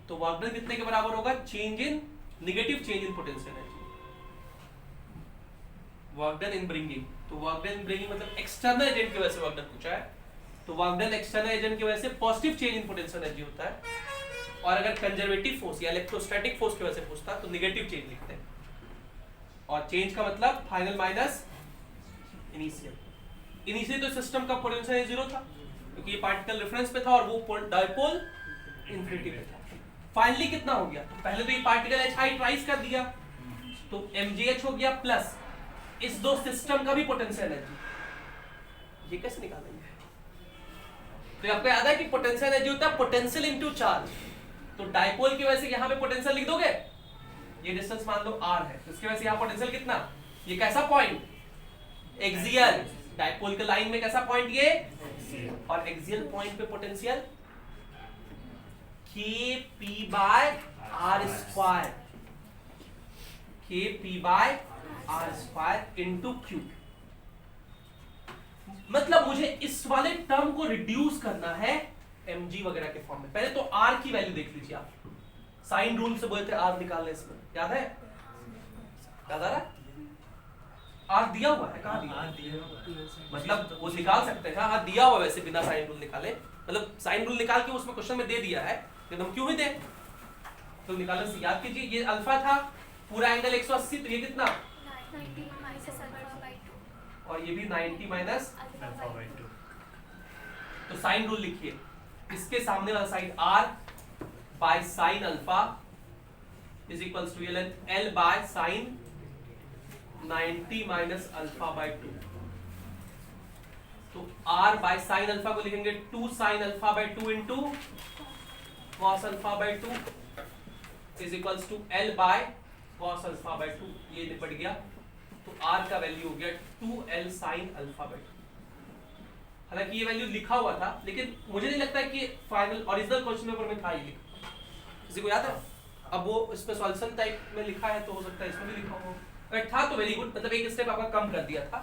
तो वर्क डन कितने के बराबर होगा, change in, negative change in potential energy. Work done in bringing, तो वर्क डन इन ब्रिंगिंग मतलब एक्सटर्नल एजेंट की वजह से वर्क डन पूछा है, तो वर्क डन एक्सटर्नल एजेंट की वजह से positive change in potential energy होता है। और अगर कंजर्वेटिव फोर्स या इलेक्ट्रोस्टैटिक फोर्स की वजह से पूछता तो नेगेटिव चेंज लिखते हैं, और चेंज का मतलब फाइनल माइनस इनिशियल। इनिशियल तो सिस्टम का पोटेंशियल 0 था क्योंकि ये पार्टिकल रेफरेंस पे था और वो डाइपोल इंफिनिटी पे था। फाइनली कितना हो गया, तो पहले तो ये पार्टिकल h हाइट राइज कर दिया, तो mgh हो गया प्लस इस दो सिस्टम का भी पोटेंशियल एनर्जी। ये कैसे निकालेंगे, तो आपको याद है कि पोटेंशियल एनर्जी होता है पोटेंशियल इनटू चार्ज, तो डाइपोल की वजह से यहाँ पे पोटेंशियल लिख दोगे, ये डिस्टेंस मान लो r है, तो इसकी वजह से यहाँ पोटेंशियल कितना, ये कैसा पॉइंट, एक्सियल, डाइपोल के लाइन में कैसा पॉइंट ये, और एक्सियल पॉइंट पे potential Kp by r square, Kp by r square into Q। मतलब मुझे इस वाले टर्म को रिड्यूस करना है mg वगैरह के फॉर्म में। पहले तो r की वैल्यू देख लीजिए आप, साइन रूल से बोलते r निकालने, इसमें याद है, याद आ रहा है, r दिया हुआ है, कहाँ दिया, मतलब वो निकाल सकते हैं, हाँ दिया हुआ वैसे बिना साइन रूल निकाले, मतलब साइन रूल निकाल के उसमें क्वेश्चन में दे दिया है, लेकिन हम क्यों ही दें, तो निकालने से याद कीजिए, ये अल्फा था, पूरा एंगल 180, तो ये कितना 90 माइनस अल्फा बाय 2, और ये भी 90 माइनस अल्फा बाय 2। तो साइन रूल लिखिए, इसके सामने वाला side r by sine alpha is equals to l by sine 90 minus alpha by 2, तो r बाय साइन अल्फा को लिखेंगे 2 sine alpha by 2 into cos alpha by 2 is equals to l by cos alpha by 2, ये निपट गया, तो r का value हो गया 2l साइन अल्फा बाय 2। हालांकि ये वैल्यू लिखा हुआ था, लेकिन मुझे नहीं लगता कि फाइनल ओरिजिनल क्वेश्चन पेपर में था ये लिखा, किसी को याद है? अब वो इसमें सॉल्यूशन टाइप में लिखा है, तो हो सकता है इसमें भी लिखा हो, अगर था तो वेरी गुड, मतलब एक स्टेप आपका कम कर दिया था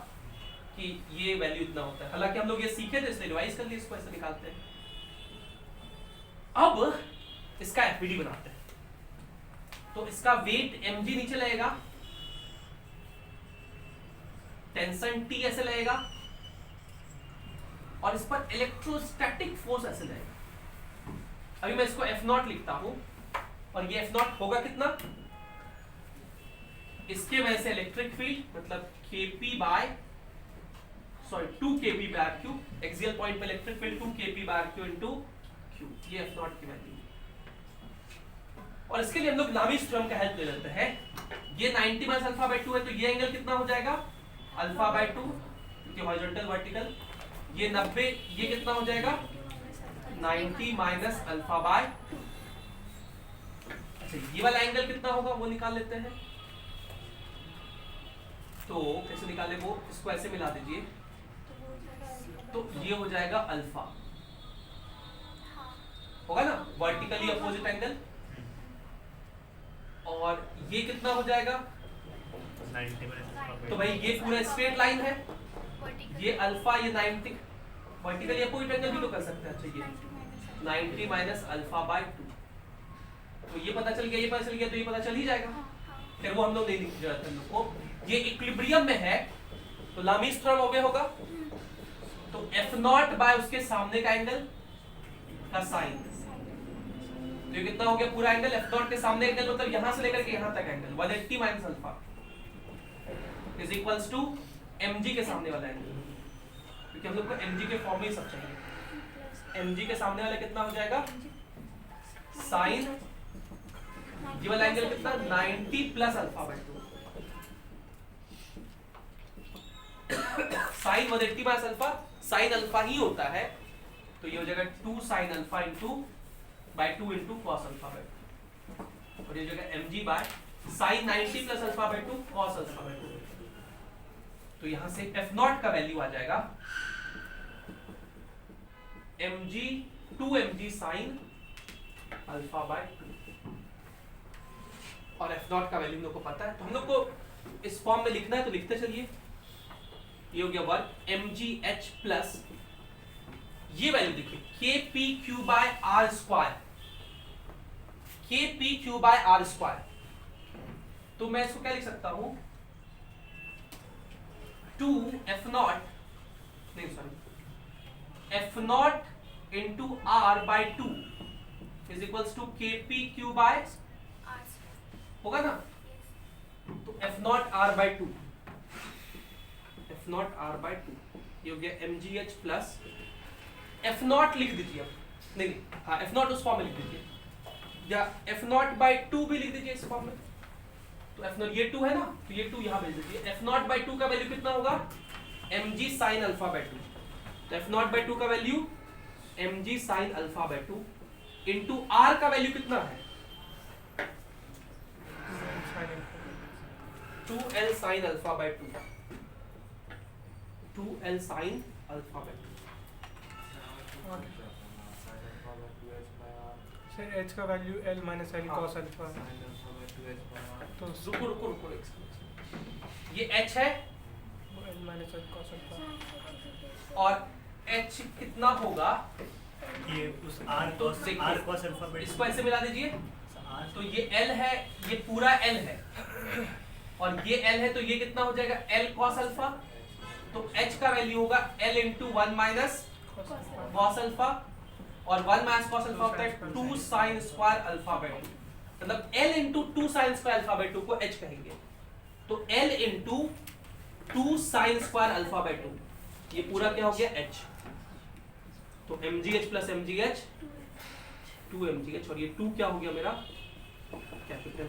कि ये वैल्यू इतना होता है। हालांकि हम लोग ये सीखे थे, इसलिए रिवाइज कर लिए, इसको ऐसे निकालते हैं। अब इसका एफबीडी बनाते हैं, तो इसका वेट mg नीचे लगेगा, टेंशन T ऐसे लगेगा, और इस पर इलेक्ट्रोस्टैटिक फोर्स ऐसे लगेगा। अभी मैं इसको F0 लिखता हूं, और ये F0 होगा कितना, इसके वजह से इलेक्ट्रिक फील्ड मतलब Kp by 2 Kp by Q, axial point पे electric field 2 Kp by Q into Q, ये F0 की वैल्यू। और इसके लिए हम लोग नामी स्टर्म का हेल्प ले लेते हैं। ये 90 माइनस अल्फा बाय 2 है, तो ये एंगल कितना हो जाएगा, अल्फा बाय 2, क्योंकि हॉरिजॉन्टल वर्टिकल। ये 90, ये कितना हो जाएगा 90 माइनस अल्फा बाय 2। अच्छा ये वाला एंगल कितना होगा वो निकाल लेते हैं, तो कैसे निकाले वो, इसको ऐसे मिला दीजिए, तो वो हो जाएगा अल्फा तो ये हो जाएगा अल्फा, हाँ होगा ना, वर्टिकली अपोजिट एंगल। और ये कितना हो जाएगा, 90 माइनस तो भाई ये पूरा स्ट्रेट लाइन है, वर्टिकल ये अल्फा, ये 90, वर्टिकली अपोजिट एंगल भी तो कर सकते हैं। अच्छा ये 90 माइनस अल्फा बाय 2, तो ये पता चल गया, ये पता चल गया, तो ये पता चल ही जाएगा, फिर वो हम लोग नहीं लिख जरूरत हम लोग को। ये इक्विलिब्रियम में है तो लामीज थ्योरम ओबे होगा, तो F0 बाय उसके सामने का एंगल का साइन, तो ये कितना हो गया पूरा एंगल, F0 के सामने एंगल मतलब यहां से लेकर के यहां तक angle 180 minus alpha is equals to mg के सामने वाला एंगल, क्योंकि हम लोग को mg के फॉर्म में ही सब चाहिए। mg के सामने वाला कितना हो जाएगा, साइन, ये वाला एंगल कितना, 90 plus alpha by 2, sine 180 minus alpha, sine alpha ही होता है, तो ये हो जाएगा 2 sine alpha into by 2 into cos alpha by 2, और ये हो जाएगा mg by sine 90 plus alpha by 2 cos alpha by 2। तो यहां से F0 का वैल्यू आ जाएगा mg 2mg sign alpha by 2, और F0 का वैल्यू हम लोग को पता है, तो हम लोग को इस फॉर्म में लिखना है तो लिखते चलिए। ये हो गया वर्क mgh प्लस, ये वैल्यू देखिए kpq by r square, kpq by r square, तो मैं इसको क्या लिख सकता हूं, 2f0 नहीं sorry f0 into r by 2 is equals to kpq by, होगा ना, तो f0 r by 2, f0 r by 2, ये हो गया mgh प्लस f0 लिख दीजिए अब, नहीं हाँ f0 उस फॉर्म में लिख दीजिए, या f0 बाय 2 भी लिख दीजिए इस फॉर्म में, तो f0 ये 2 है ना, तो ये 2 यहाँ भेज दीजिए, f0 बाय 2 का वैल्यू कितना होगा, mg साइन अल्फा बाय 2, तो f0 बाय 2 का value mg sign alpha by 2 into r का वैल्यू कितना है, 2l sign alpha by 2, 2l sign alpha by 2। Sir h का value l minus l cos alpha है, तो रुको रुको रुको एक सेकंड, ये h है l minus l cos alpha, और h कितना होगा, ये उस r तो cos देखिए, r cos अल्फा बाय इसको ऐसे मिला दीजिए, r तो ये l है, ये पूरा l है, और ये l है, तो ये कितना हो जाएगा l cos अल्फा, तो h का वैल्यू होगा l into 1 minus cos alpha, और 1 माइनस cos अल्फा होता है 2 साइन स्क्वायर अल्फा बाय 2, मतलब l into 2 sine square alpha by 2 को h कहेंगे, तो l into 2 sine square alpha by 2, ये पूरा क्या हो गया h, तो mgh प्लस mgh 2 mgh, और ये 2 क्या हो गया मेरा कैपिटल N,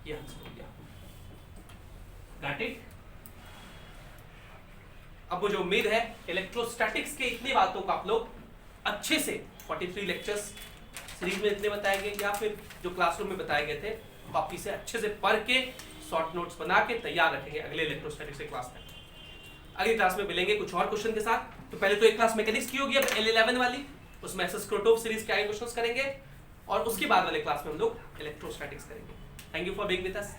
ये आंसर हो गया, गॉट इट। अब वो जो उम्मीद है इलेक्ट्रोस्टैटिक्स के इतनी बातों को आप लोग अच्छे से 43 लेक्चर्स सीरीज में इतने बताए गए या फिर जो क्लासरूम में बताए गए थे कॉपी से अच्छे से पढ़ के शॉर्ट नोट्स बना के तैयार रखेंगे अगले इलेक्ट्रोस्टैटिक्स के क्लास में। अगली क्लास में मिलेंगे कुछ और क्वेश्चन के साथ, तो पहले तो एक क्लास मैकेनिक्स की होगी, अब L11 वाली, उसमें एसोस्क्रोटोव सीरीज के आगे क्वेश्चंस करेंगे, और उसके बाद वाले क्लास में हम लोग इलेक्ट्रोस्टैटिक्स करेंगे। Thank you for being with us.